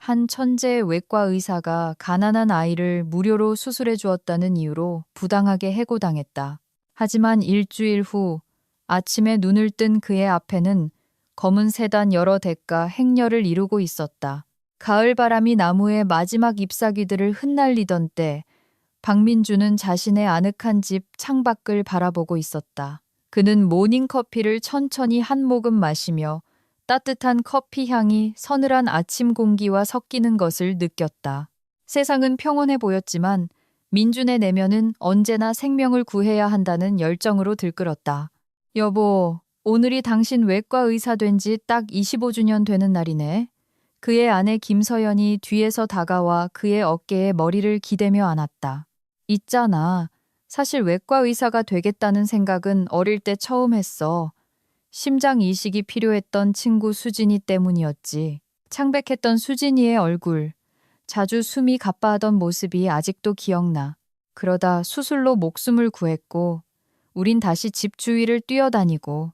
한 천재 외과 의사가 가난한 아이를 무료로 수술해 주었다는 이유로 부당하게 해고당했다. 하지만 일주일 후 아침에 눈을 뜬 그의 앞에는 검은 세단 여러 대가 행렬을 이루고 있었다. 가을 바람이 나무의 마지막 잎사귀들을 흩날리던 때 박민주는 자신의 아늑한 집 창밖을 바라보고 있었다. 그는 모닝커피를 천천히 한 모금 마시며 따뜻한 커피 향이 서늘한 아침 공기와 섞이는 것을 느꼈다. 세상은 평온해 보였지만 민준의 내면은 언제나 생명을 구해야 한다는 열정으로 들끓었다. 여보, 오늘이 당신 외과 의사 된 지 딱 25주년 되는 날이네. 그의 아내 김서연이 뒤에서 다가와 그의 어깨에 머리를 기대며 안았다. 있잖아. 사실 외과 의사가 되겠다는 생각은 어릴 때 처음 했어. 심장 이식이 필요했던 친구 수진이 때문이었지. 창백했던 수진이의 얼굴, 자주 숨이 가빠하던 모습이 아직도 기억나. 그러다 수술로 목숨을 구했고, 우린 다시 집 주위를 뛰어다니고,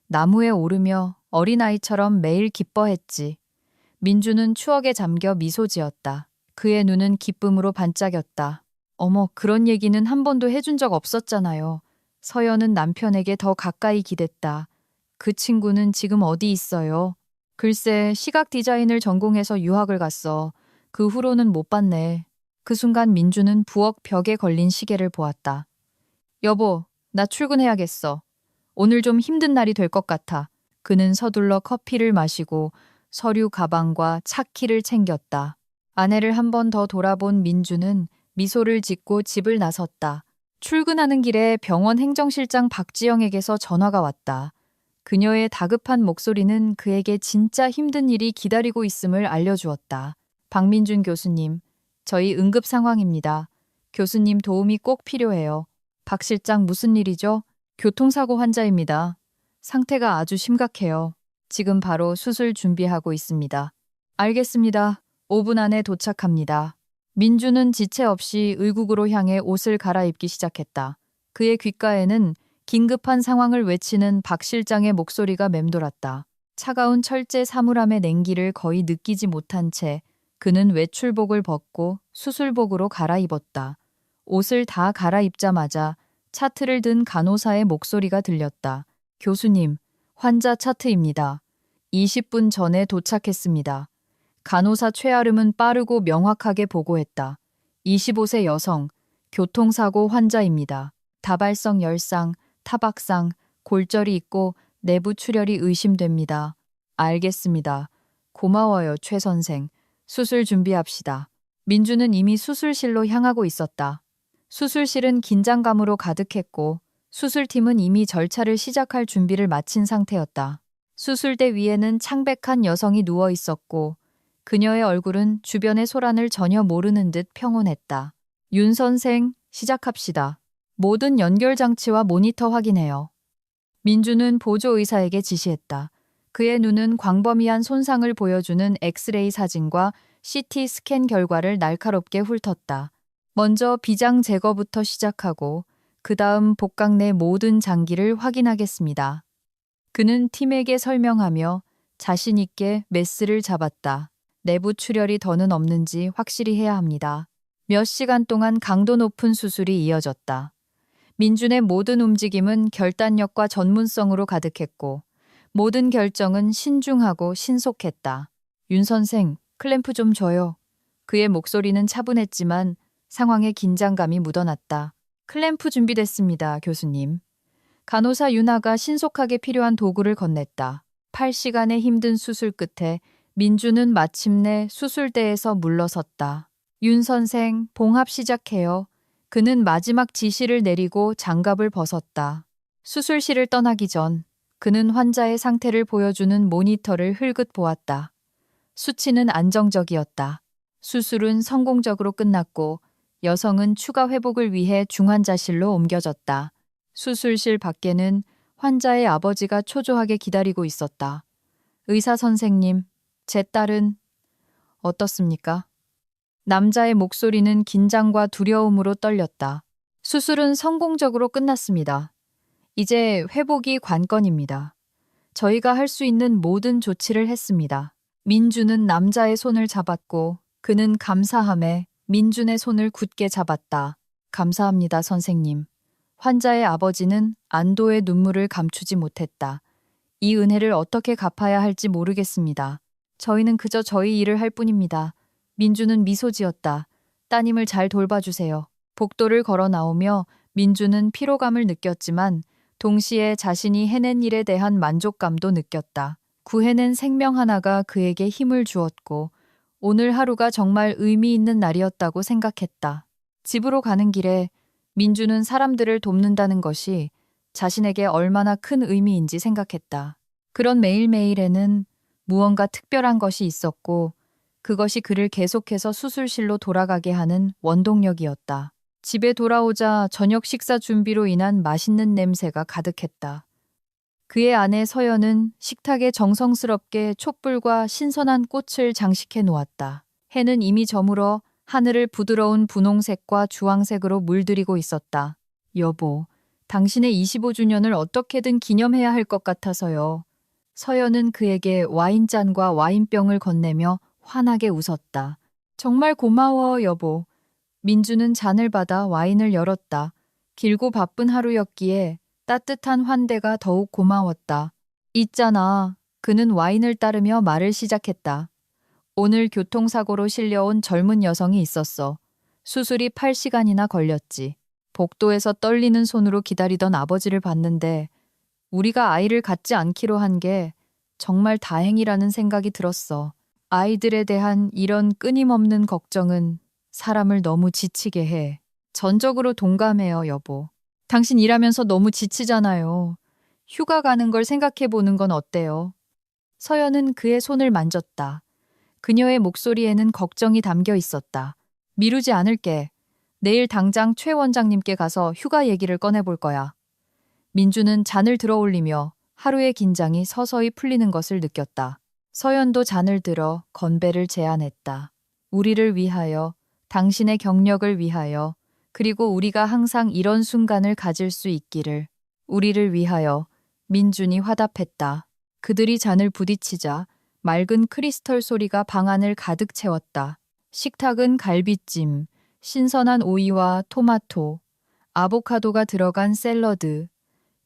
나무에 오르며 어린아이처럼 매일 기뻐했지. 민주는 추억에 잠겨 미소 지었다. 그의 눈은 기쁨으로 반짝였다. 어머, 그런 얘기는 한 번도 해준 적 없었잖아요. 서연은 남편에게 더 가까이 기댔다. 그 친구는 지금 어디 있어요? 글쎄, 시각 디자인을 전공해서 유학을 갔어. 그 후로는 못 봤네. 그 순간 민주는 부엌 벽에 걸린 시계를 보았다. 여보, 나 출근해야겠어. 오늘 좀 힘든 날이 될 것 같아. 그는 서둘러 커피를 마시고 서류 가방과 차키를 챙겼다. 아내를 한 번 더 돌아본 민주는 미소를 짓고 집을 나섰다. 출근하는 길에 병원 행정실장 박지영에게서 전화가 왔다. 그녀의 다급한 목소리는 그에게 진짜 힘든 일이 기다리고 있음을 알려주었다. 박민준 교수님, 저희 응급 상황입니다. 교수님 도움이 꼭 필요해요. 박 실장 무슨 일이죠? 교통사고 환자입니다. 상태가 아주 심각해요. 지금 바로 수술 준비하고 있습니다. 알겠습니다. 5분 안에 도착합니다. 민주는 지체 없이 의국으로 향해 옷을 갈아입기 시작했다. 그의 귓가에는 긴급한 상황을 외치는 박 실장의 목소리가 맴돌았다. 차가운 철제 사물함의 냉기를 거의 느끼지 못한 채 그는 외출복을 벗고 수술복으로 갈아입었다. 옷을 다 갈아입자마자 차트를 든 간호사의 목소리가 들렸다. 교수님, 환자 차트입니다. 20분 전에 도착했습니다. 간호사 최아름은 빠르고 명확하게 보고했다. 25세 여성, 교통사고 환자입니다. 다발성 열상, 타박상, 골절이 있고 내부 출혈이 의심됩니다. 알겠습니다. 고마워요, 최 선생. 수술 준비합시다. 민주는 이미 수술실로 향하고 있었다. 수술실은 긴장감으로 가득했고 수술팀은 이미 절차를 시작할 준비를 마친 상태였다. 수술대 위에는 창백한 여성이 누워 있었고 그녀의 얼굴은 주변의 소란을 전혀 모르는 듯 평온했다. 윤 선생, 시작합시다. 모든 연결 장치와 모니터 확인해요. 민주는 보조의사에게 지시했다. 그의 눈은 광범위한 손상을 보여주는 엑스레이 사진과 CT 스캔 결과를 날카롭게 훑었다. 먼저 비장 제거부터 시작하고 그 다음 복강 내 모든 장기를 확인하겠습니다. 그는 팀에게 설명하며 자신 있게 메스를 잡았다. 내부 출혈이 더는 없는지 확실히 해야 합니다. 몇 시간 동안 강도 높은 수술이 이어졌다. 민준의 모든 움직임은 결단력과 전문성으로 가득했고 모든 결정은 신중하고 신속했다. 윤 선생, 클램프 좀 줘요. 그의 목소리는 차분했지만 상황에 긴장감이 묻어났다. 클램프 준비됐습니다, 교수님. 간호사 윤아가 신속하게 필요한 도구를 건넸다. 8시간의 힘든 수술 끝에 민주는 마침내 수술대에서 물러섰다. 윤 선생, 봉합 시작해요. 그는 마지막 지시를 내리고 장갑을 벗었다. 수술실을 떠나기 전 그는 환자의 상태를 보여주는 모니터를 흘끗 보았다. 수치는 안정적이었다. 수술은 성공적으로 끝났고 여성은 추가 회복을 위해 중환자실로 옮겨졌다. 수술실 밖에는 환자의 아버지가 초조하게 기다리고 있었다. 의사 선생님, 제 딸은 어떻습니까? 남자의 목소리는 긴장과 두려움으로 떨렸다. 수술은 성공적으로 끝났습니다. 이제 회복이 관건입니다. 저희가 할 수 있는 모든 조치를 했습니다. 민주는 남자의 손을 잡았고 그는 감사함에 민준의 손을 굳게 잡았다. 감사합니다, 선생님. 환자의 아버지는 안도의 눈물을 감추지 못했다. 이 은혜를 어떻게 갚아야 할지 모르겠습니다. 저희는 그저 저희 일을 할 뿐입니다. 민주는 미소 지었다. 따님을 잘 돌봐주세요. 복도를 걸어 나오며 민주는 피로감을 느꼈지만 동시에 자신이 해낸 일에 대한 만족감도 느꼈다. 구해낸 생명 하나가 그에게 힘을 주었고 오늘 하루가 정말 의미 있는 날이었다고 생각했다. 집으로 가는 길에 민주는 사람들을 돕는다는 것이 자신에게 얼마나 큰 의미인지 생각했다. 그런 매일매일에는 무언가 특별한 것이 있었고 그것이 그를 계속해서 수술실로 돌아가게 하는 원동력이었다. 집에 돌아오자 저녁 식사 준비로 인한 맛있는 냄새가 가득했다. 그의 아내 서연은 식탁에 정성스럽게 촛불과 신선한 꽃을 장식해 놓았다. 해는 이미 저물어 하늘을 부드러운 분홍색과 주황색으로 물들이고 있었다. 여보, 당신의 25주년을 어떻게든 기념해야 할 것 같아서요. 서연은 그에게 와인잔과 와인병을 건네며 환하게 웃었다. 정말 고마워, 여보. 민주는 잔을 받아 와인을 열었다. 길고 바쁜 하루였기에 따뜻한 환대가 더욱 고마웠다. 있잖아. 그는 와인을 따르며 말을 시작했다. 오늘 교통사고로 실려온 젊은 여성이 있었어. 수술이 8시간이나 걸렸지. 복도에서 떨리는 손으로 기다리던 아버지를 봤는데 우리가 아이를 갖지 않기로 한 게 정말 다행이라는 생각이 들었어. 아이들에 대한 이런 끊임없는 걱정은 사람을 너무 지치게 해. 전적으로 동감해요, 여보. 당신 일하면서 너무 지치잖아요. 휴가 가는 걸 생각해 보는 건 어때요? 서연은 그의 손을 만졌다. 그녀의 목소리에는 걱정이 담겨 있었다. 미루지 않을게. 내일 당장 최 원장님께 가서 휴가 얘기를 꺼내볼 거야. 민주는 잔을 들어 올리며 하루의 긴장이 서서히 풀리는 것을 느꼈다. 서연도 잔을 들어 건배를 제안했다. 우리를 위하여, 당신의 경력을 위하여, 그리고 우리가 항상 이런 순간을 가질 수 있기를. 우리를 위하여. 민준이 화답했다. 그들이 잔을 부딪히자 맑은 크리스털 소리가 방 안을 가득 채웠다. 식탁은 갈비찜, 신선한 오이와 토마토, 아보카도가 들어간 샐러드,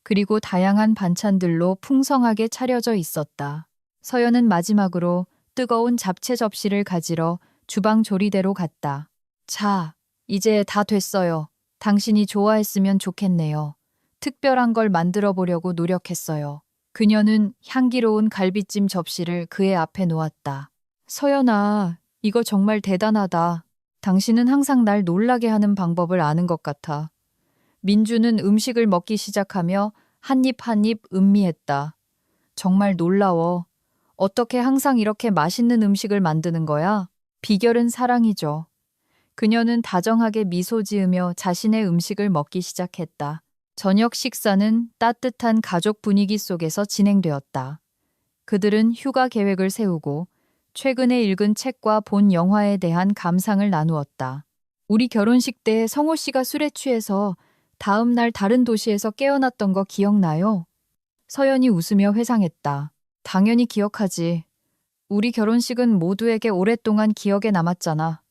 그리고 다양한 반찬들로 풍성하게 차려져 있었다. 서연은 마지막으로 뜨거운 잡채 접시를 가지러 주방 조리대로 갔다. 자, 이제 다 됐어요. 당신이 좋아했으면 좋겠네요. 특별한 걸 만들어 보려고 노력했어요. 그녀는 향기로운 갈비찜 접시를 그의 앞에 놓았다. 서연아, 이거 정말 대단하다. 당신은 항상 날 놀라게 하는 방법을 아는 것 같아. 민주는 음식을 먹기 시작하며 한 입 한 입 음미했다. 정말 놀라워. 어떻게 항상 이렇게 맛있는 음식을 만드는 거야? 비결은 사랑이죠. 그녀는 다정하게 미소 지으며 자신의 음식을 먹기 시작했다. 저녁 식사는 따뜻한 가족 분위기 속에서 진행되었다. 그들은 휴가 계획을 세우고 최근에 읽은 책과 본 영화에 대한 감상을 나누었다. 우리 결혼식 때 성호 씨가 술에 취해서 다음 날 다른 도시에서 깨어났던 거 기억나요? 서연이 웃으며 회상했다. 당연히 기억하지. 우리 결혼식은 모두에게 오랫동안 기억에 남았잖아.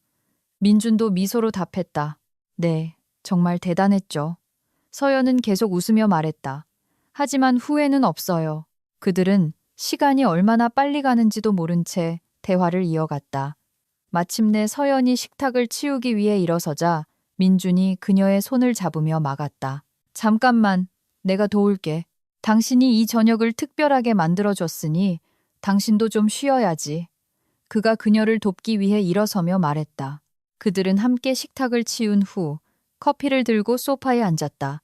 민준도 미소로 답했다. 네, 정말 대단했죠. 서연은 계속 웃으며 말했다. 하지만 후회는 없어요. 그들은 시간이 얼마나 빨리 가는지도 모른 채 대화를 이어갔다. 마침내 서연이 식탁을 치우기 위해 일어서자 민준이 그녀의 손을 잡으며 막았다. 잠깐만, 내가 도울게. 당신이 이 저녁을 특별하게 만들어줬으니 당신도 좀 쉬어야지. 그가 그녀를 돕기 위해 일어서며 말했다. 그들은 함께 식탁을 치운 후 커피를 들고 소파에 앉았다.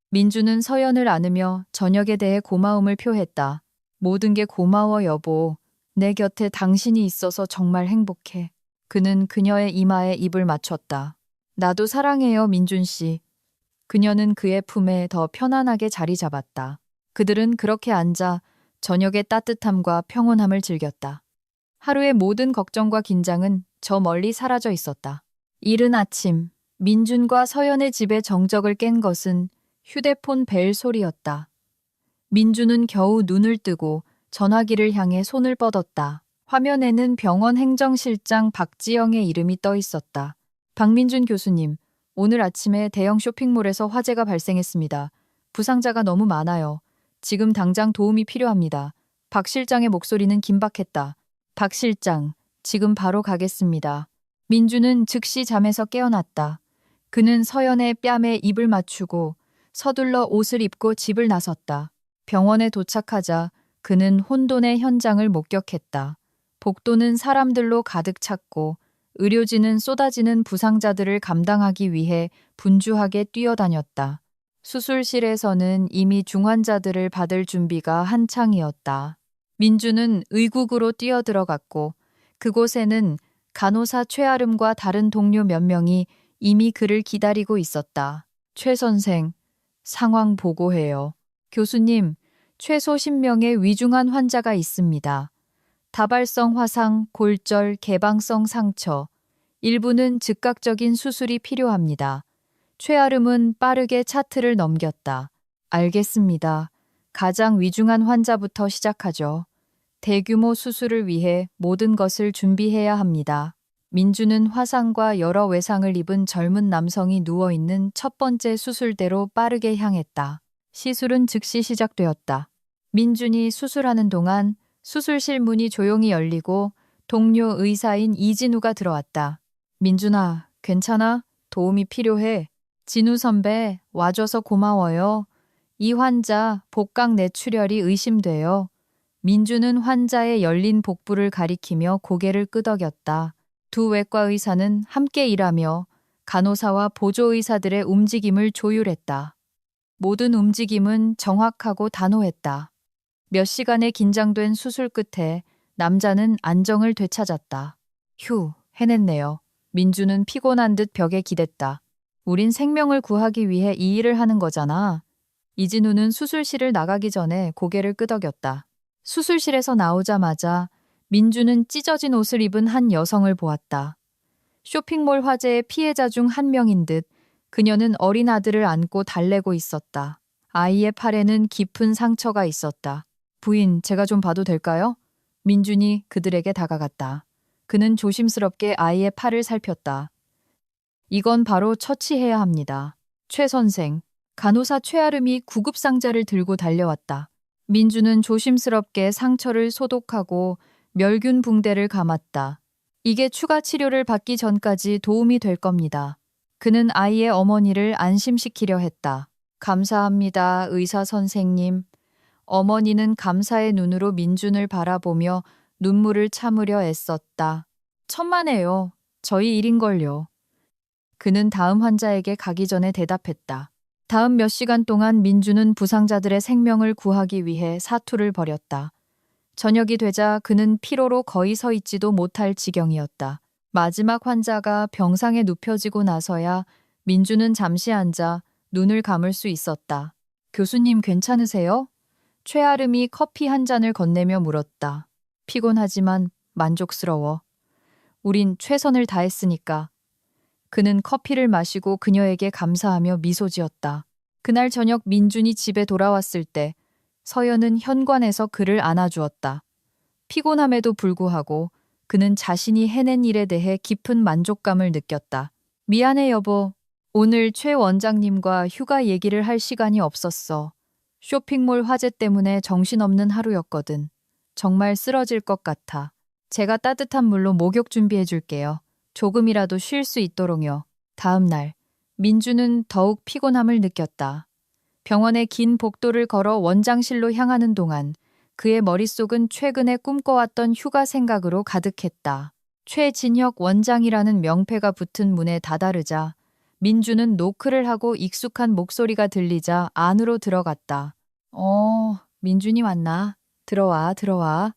민주는 서연을 안으며 저녁에 대해 고마움을 표했다. 모든 게 고마워, 여보. 내 곁에 당신이 있어서 정말 행복해. 그는 그녀의 이마에 입을 맞췄다. 나도 사랑해요, 민준 씨. 그녀는 그의 품에 더 편안하게 자리 잡았다. 그들은 그렇게 앉아 저녁의 따뜻함과 평온함을 즐겼다. 하루의 모든 걱정과 긴장은 저 멀리 사라져 있었다. 이른 아침, 민준과 서연의 집에 정적을 깬 것은 휴대폰 벨 소리였다. 민준은 겨우 눈을 뜨고 전화기를 향해 손을 뻗었다. 화면에는 병원 행정실장 박지영의 이름이 떠 있었다. 박민준 교수님, 오늘 아침에 대형 쇼핑몰에서 화재가 발생했습니다. 부상자가 너무 많아요. 지금 당장 도움이 필요합니다. 박 실장의 목소리는 긴박했다. 박 실장, 지금 바로 가겠습니다. 민주는 즉시 잠에서 깨어났다. 그는 서연의 뺨에 입을 맞추고 서둘러 옷을 입고 집을 나섰다. 병원에 도착하자 그는 혼돈의 현장을 목격했다. 복도는 사람들로 가득 찼고 의료진은 쏟아지는 부상자들을 감당하기 위해 분주하게 뛰어다녔다. 수술실에서는 이미 중환자들을 받을 준비가 한창이었다. 민주는 의국으로 뛰어들어갔고 그곳에는 간호사 최아름과 다른 동료 몇 명이 이미 그를 기다리고 있었다. 최 선생, 상황 보고해요. 교수님, 최소 10명의 위중한 환자가 있습니다. 다발성 화상, 골절, 개방성 상처, 일부는 즉각적인 수술이 필요합니다. 최아름은 빠르게 차트를 넘겼다. 알겠습니다. 가장 위중한 환자부터 시작하죠. 대규모 수술을 위해 모든 것을 준비해야 합니다. 민주는 화상과 여러 외상을 입은 젊은 남성이 누워있는 첫 번째 수술대로 빠르게 향했다. 시술은 즉시 시작되었다. 민준이 수술하는 동안 수술실 문이 조용히 열리고 동료 의사인 이진우가 들어왔다. 민준아, 괜찮아? 도움이 필요해. 진우 선배, 와줘서 고마워요. 이 환자 복강 뇌출혈이 의심돼요. 민주는 환자의 열린 복부를 가리키며 고개를 끄덕였다. 두 외과 의사는 함께 일하며 간호사와 보조의사들의 움직임을 조율했다. 모든 움직임은 정확하고 단호했다. 몇 시간의 긴장된 수술 끝에 남자는 안정을 되찾았다. 휴, 해냈네요. 민주는 피곤한 듯 벽에 기댔다. 우린 생명을 구하기 위해 이 일을 하는 거잖아. 이진우는 수술실을 나가기 전에 고개를 끄덕였다. 수술실에서 나오자마자 민주는 찢어진 옷을 입은 한 여성을 보았다. 쇼핑몰 화재의 피해자 중 한 명인 듯 그녀는 어린 아들을 안고 달래고 있었다. 아이의 팔에는 깊은 상처가 있었다. 부인, 제가 좀 봐도 될까요? 민준이 그들에게 다가갔다. 그는 조심스럽게 아이의 팔을 살폈다. 이건 바로 처치해야 합니다. 최 선생, 간호사 최아름이 구급상자를 들고 달려왔다. 민주는 조심스럽게 상처를 소독하고 멸균 붕대를 감았다. 이게 추가 치료를 받기 전까지 도움이 될 겁니다. 그는 아이의 어머니를 안심시키려 했다. 감사합니다, 의사 선생님. 어머니는 감사의 눈으로 민준을 바라보며 눈물을 참으려 애썼다. 천만에요. 저희 일인걸요. 그는 다음 환자에게 가기 전에 대답했다. 다음 몇 시간 동안 민주는 부상자들의 생명을 구하기 위해 사투를 벌였다. 저녁이 되자 그는 피로로 거의 서 있지도 못할 지경이었다. 마지막 환자가 병상에 눕혀지고 나서야 민주는 잠시 앉아 눈을 감을 수 있었다. 교수님 괜찮으세요? 최아름이 커피 한 잔을 건네며 물었다. 피곤하지만 만족스러워. 우린 최선을 다했으니까. 그는 커피를 마시고 그녀에게 감사하며 미소 지었다. 그날 저녁 민준이 집에 돌아왔을 때 서연은 현관에서 그를 안아주었다. 피곤함에도 불구하고 그는 자신이 해낸 일에 대해 깊은 만족감을 느꼈다. 미안해 여보. 오늘 최 원장님과 휴가 얘기를 할 시간이 없었어. 쇼핑몰 화재 때문에 정신없는 하루였거든. 정말 쓰러질 것 같아. 제가 따뜻한 물로 목욕 준비해 줄게요. 조금이라도 쉴 수 있도록요. 다음 날, 민주는 더욱 피곤함을 느꼈다. 병원의 긴 복도를 걸어 원장실로 향하는 동안 그의 머릿속은 최근에 꿈꿔왔던 휴가 생각으로 가득했다. 최진혁 원장이라는 명패가 붙은 문에 다다르자 민주는 노크를 하고 익숙한 목소리가 들리자 안으로 들어갔다. 민준이 왔나? 들어와, 들어와.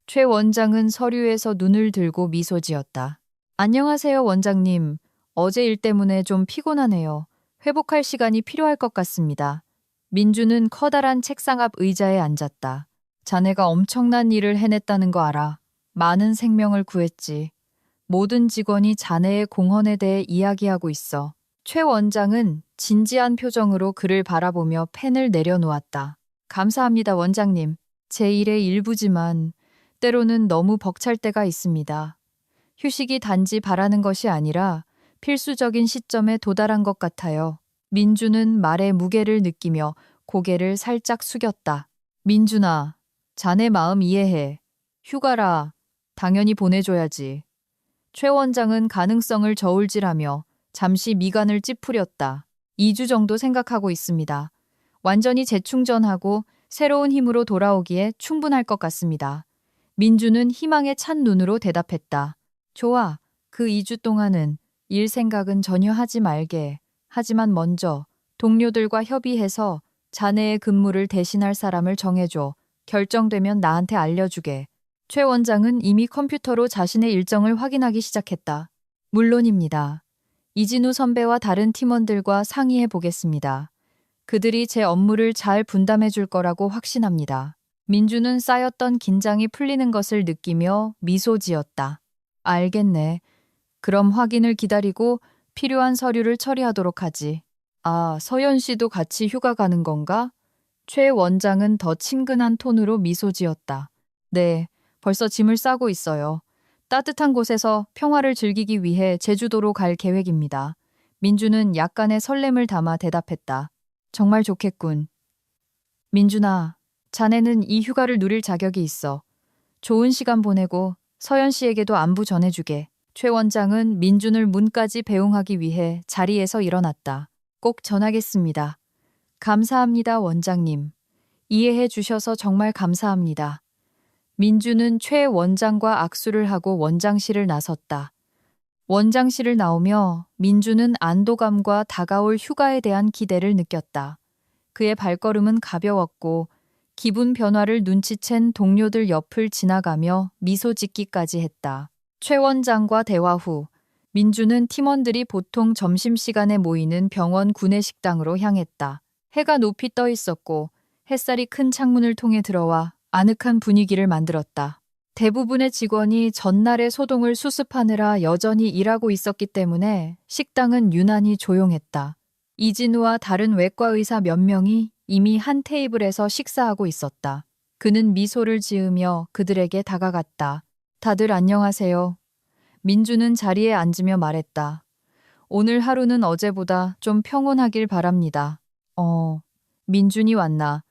최 원장은 서류에서 눈을 들고 미소 지었다. 안녕하세요, 원장님. 어제 일 때문에 좀 피곤하네요. 회복할 시간이 필요할 것 같습니다. 민주는 커다란 책상 앞 의자에 앉았다. 자네가 엄청난 일을 해냈다는 거 알아. 많은 생명을 구했지. 모든 직원이 자네의 공헌에 대해 이야기하고 있어. 최 원장은 진지한 표정으로 그를 바라보며 펜을 내려놓았다. 감사합니다, 원장님. 제 일의 일부지만 때로는 너무 벅찰 때가 있습니다. 휴식이 단지 바라는 것이 아니라 필수적인 시점에 도달한 것 같아요. 민주는 말의 무게를 느끼며 고개를 살짝 숙였다. 민준아, 자네 마음 이해해. 휴가라. 당연히 보내줘야지. 최 원장은 가능성을 저울질하며 잠시 미간을 찌푸렸다. 2주 정도 생각하고 있습니다. 완전히 재충전하고 새로운 힘으로 돌아오기에 충분할 것 같습니다. 민주는 희망에 찬 눈으로 대답했다. 좋아. 그 2주 동안은 일 생각은 전혀 하지 말게. 하지만 먼저 동료들과 협의해서 자네의 근무를 대신할 사람을 정해줘. 결정되면 나한테 알려주게. 최 원장은 이미 컴퓨터로 자신의 일정을 확인하기 시작했다. 물론입니다. 이진우 선배와 다른 팀원들과 상의해 보겠습니다. 그들이 제 업무를 잘 분담해 줄 거라고 확신합니다. 민주는 쌓였던 긴장이 풀리는 것을 느끼며 미소 지었다. 알겠네. 그럼 확인을 기다리고 필요한 서류를 처리하도록 하지. 아, 서연 씨도 같이 휴가 가는 건가? 최 원장은 더 친근한 톤으로 미소 지었다. 네, 벌써 짐을 싸고 있어요. 따뜻한 곳에서 평화를 즐기기 위해 제주도로 갈 계획입니다. 민주는 약간의 설렘을 담아 대답했다. 정말 좋겠군. 민준아, 자네는 이 휴가를 누릴 자격이 있어. 좋은 시간 보내고 서연 씨에게도 안부 전해주게. 최 원장은 민준을 문까지 배웅하기 위해 자리에서 일어났다. 꼭 전하겠습니다. 감사합니다, 원장님. 이해해 주셔서 정말 감사합니다. 민주는 최 원장과 악수를 하고 원장실을 나섰다. 원장실을 나오며 민주는 안도감과 다가올 휴가에 대한 기대를 느꼈다. 그의 발걸음은 가벼웠고 기분 변화를 눈치챈 동료들 옆을 지나가며 미소 짓기까지 했다. 최 원장과 대화 후 민주는 팀원들이 보통 점심시간에 모이는 병원 구내식당으로 향했다. 해가 높이 떠 있었고 햇살이 큰 창문을 통해 들어와 아늑한 분위기를 만들었다. 대부분의 직원이 전날의 소동을 수습하느라 여전히 일하고 있었기 때문에 식당은 유난히 조용했다. 이진우와 다른 외과 의사 몇 명이 이미 한 테이블에서 식사하고 있었다. 그는 미소를 지으며 그들에게 다가갔다. 다들 안녕하세요. 민주는 자리에 앉으며 말했다. 오늘 하루는 어제보다 좀 평온하길 바랍니다. 민준이 왔나?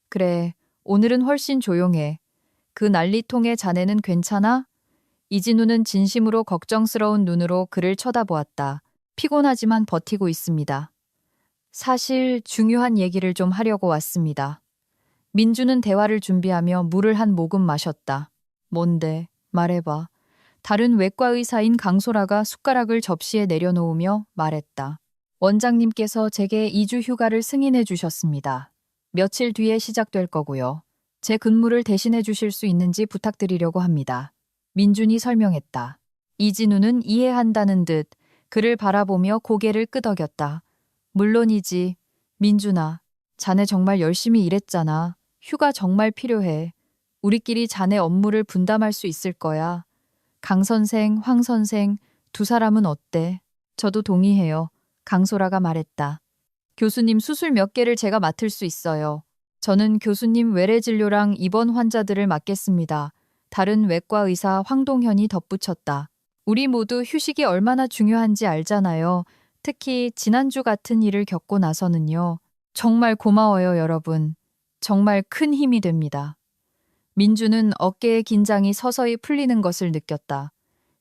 그래, 오늘은 훨씬 조용해. 그 난리통의 자네는 괜찮아? 이진우는 진심으로 걱정스러운 눈으로 그를 쳐다보았다. 피곤하지만 버티고 있습니다. 사실 중요한 얘기를 좀 하려고 왔습니다. 민주는 대화를 준비하며 물을 한 모금 마셨다. 뭔데? 말해봐. 다른 외과 의사인 강소라가 숟가락을 접시에 내려놓으며 말했다. 원장님께서 제게 2주 휴가를 승인해 주셨습니다. 며칠 뒤에 시작될 거고요. 제 근무를 대신해 주실 수 있는지 부탁드리려고 합니다. 민준이 설명했다. 이진우는 이해한다는 듯 그를 바라보며 고개를 끄덕였다. 물론이지. 민준아, 자네 정말 열심히 일했잖아. 휴가 정말 필요해. 우리끼리 자네 업무를 분담할 수 있을 거야. 강 선생, 황 선생, 두 사람은 어때? 저도 동의해요. 강소라가 말했다. 교수님 수술 몇 개를 제가 맡을 수 있어요. 저는 교수님 외래 진료랑 입원 환자들을 맡겠습니다. 다른 외과 의사 황동현이 덧붙였다. 우리 모두 휴식이 얼마나 중요한지 알잖아요. 특히 지난주 같은 일을 겪고 나서는요. 정말 고마워요, 여러분. 정말 큰 힘이 됩니다. 민주는 어깨의 긴장이 서서히 풀리는 것을 느꼈다.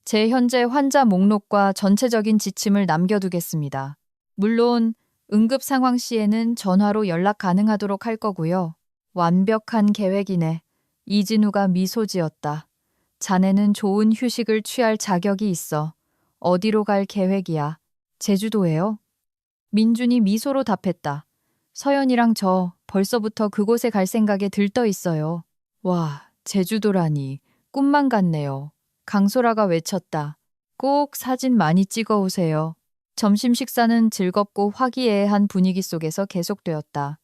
제 현재 환자 목록과 전체적인 지침을 남겨두겠습니다. 물론 응급 상황 시에는 전화로 연락 가능하도록 할 거고요. 완벽한 계획이네. 이진우가 미소 지었다. 자네는 좋은 휴식을 취할 자격이 있어. 어디로 갈 계획이야? 제주도예요? 민준이 미소로 답했다. 서연이랑 저 벌써부터 그곳에 갈 생각에 들떠 있어요. 와, 제주도라니. 꿈만 같네요. 강소라가 외쳤다. 꼭 사진 많이 찍어 오세요. 점심 식사는 즐겁고 화기애애한 분위기 속에서 계속되었다.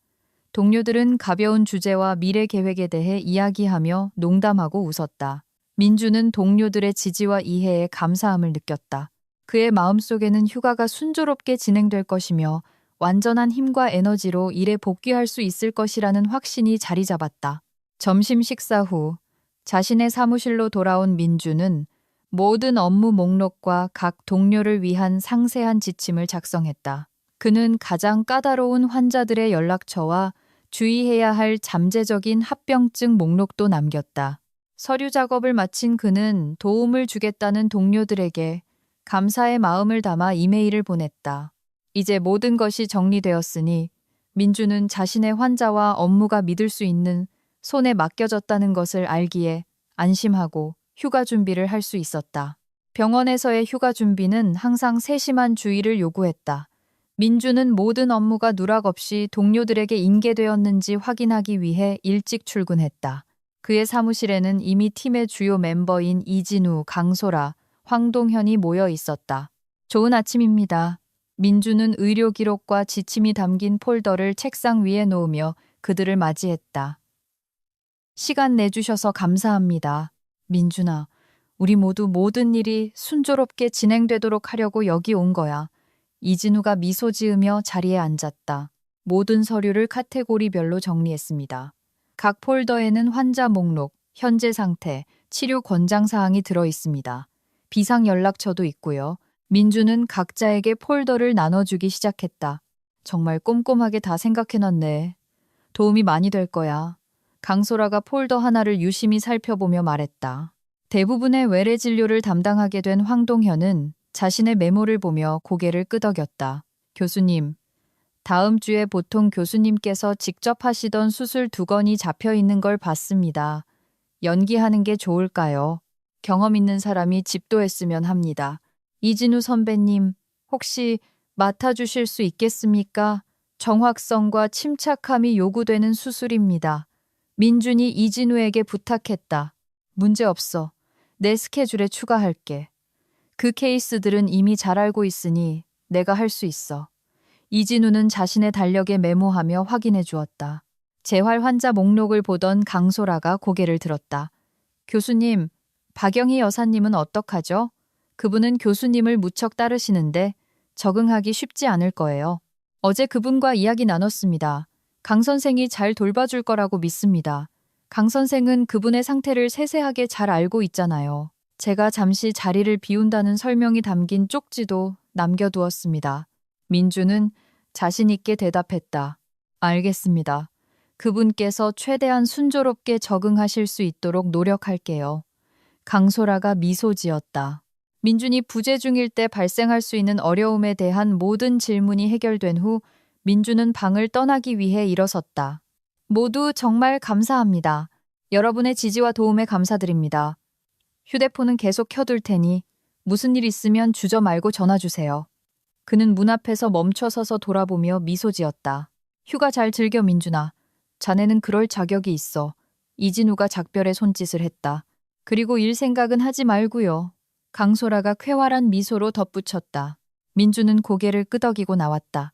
동료들은 가벼운 주제와 미래 계획에 대해 이야기하며 농담하고 웃었다. 민주는 동료들의 지지와 이해에 감사함을 느꼈다. 그의 마음속에는 휴가가 순조롭게 진행될 것이며 완전한 힘과 에너지로 일에 복귀할 수 있을 것이라는 확신이 자리 잡았다. 점심 식사 후 자신의 사무실로 돌아온 민주는 모든 업무 목록과 각 동료를 위한 상세한 지침을 작성했다. 그는 가장 까다로운 환자들의 연락처와 주의해야 할 잠재적인 합병증 목록도 남겼다. 서류 작업을 마친 그는 도움을 주겠다는 동료들에게 감사의 마음을 담아 이메일을 보냈다. 이제 모든 것이 정리되었으니 민주는 자신의 환자와 업무가 믿을 수 있는 손에 맡겨졌다는 것을 알기에 안심하고 휴가 준비를 할 수 있었다. 병원에서의 휴가 준비는 항상 세심한 주의를 요구했다. 민주는 모든 업무가 누락 없이 동료들에게 인계되었는지 확인하기 위해 일찍 출근했다. 그의 사무실에는 이미 팀의 주요 멤버인 이진우, 강소라, 황동현이 모여 있었다. 좋은 아침입니다. 민주는 의료 기록과 지침이 담긴 폴더를 책상 위에 놓으며 그들을 맞이했다. 시간 내주셔서 감사합니다. 민준아, 우리 모두 모든 일이 순조롭게 진행되도록 하려고 여기 온 거야. 이진우가 미소 지으며 자리에 앉았다. 모든 서류를 카테고리별로 정리했습니다. 각 폴더에는 환자 목록, 현재 상태, 치료 권장 사항이 들어 있습니다. 비상 연락처도 있고요. 민주는 각자에게 폴더를 나눠주기 시작했다. 정말 꼼꼼하게 다 생각해놨네. 도움이 많이 될 거야. 강소라가 폴더 하나를 유심히 살펴보며 말했다. 대부분의 외래 진료를 담당하게 된 황동현은 자신의 메모를 보며 고개를 끄덕였다. 교수님, 다음 주에 보통 교수님께서 직접 하시던 수술 2건이 잡혀 있는 걸 봤습니다. 연기하는 게 좋을까요? 경험 있는 사람이 집도했으면 합니다. 이진우 선배님, 혹시 맡아주실 수 있겠습니까? 정확성과 침착함이 요구되는 수술입니다. 민준이 이진우에게 부탁했다. 문제없어. 내 스케줄에 추가할게. 그 케이스들은 이미 잘 알고 있으니 내가 할 수 있어. 이진우는 자신의 달력에 메모하며 확인해 주었다. 재활 환자 목록을 보던 강소라가 고개를 들었다. 교수님, 박영희 여사님은 어떡하죠? 그분은 교수님을 무척 따르시는데 적응하기 쉽지 않을 거예요. 어제 그분과 이야기 나눴습니다. 강 선생이 잘 돌봐줄 거라고 믿습니다. 강 선생은 그분의 상태를 세세하게 잘 알고 있잖아요. 제가 잠시 자리를 비운다는 설명이 담긴 쪽지도 남겨두었습니다. 민주는 자신 있게 대답했다. 알겠습니다. 그분께서 최대한 순조롭게 적응하실 수 있도록 노력할게요. 강소라가 미소 지었다. 민준이 부재 중일 때 발생할 수 있는 어려움에 대한 모든 질문이 해결된 후 민주는 방을 떠나기 위해 일어섰다. 모두 정말 감사합니다. 여러분의 지지와 도움에 감사드립니다. 휴대폰은 계속 켜둘 테니 무슨 일 있으면 주저 말고 전화 주세요. 그는 문 앞에서 멈춰 서서 돌아보며 미소 지었다. 휴가 잘 즐겨 민준아. 자네는 그럴 자격이 있어. 이진우가 작별의 손짓을 했다. 그리고 일 생각은 하지 말고요. 강소라가 쾌활한 미소로 덧붙였다. 민주는 고개를 끄덕이고 나왔다.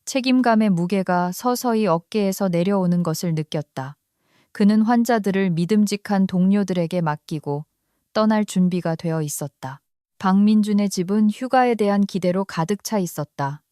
책임감의 무게가 서서히 어깨에서 내려오는 것을 느꼈다. 그는 환자들을 믿음직한 동료들에게 맡기고 떠날 준비가 되어 있었다. 박민준의 집은 휴가에 대한 기대로 가득 차 있었다.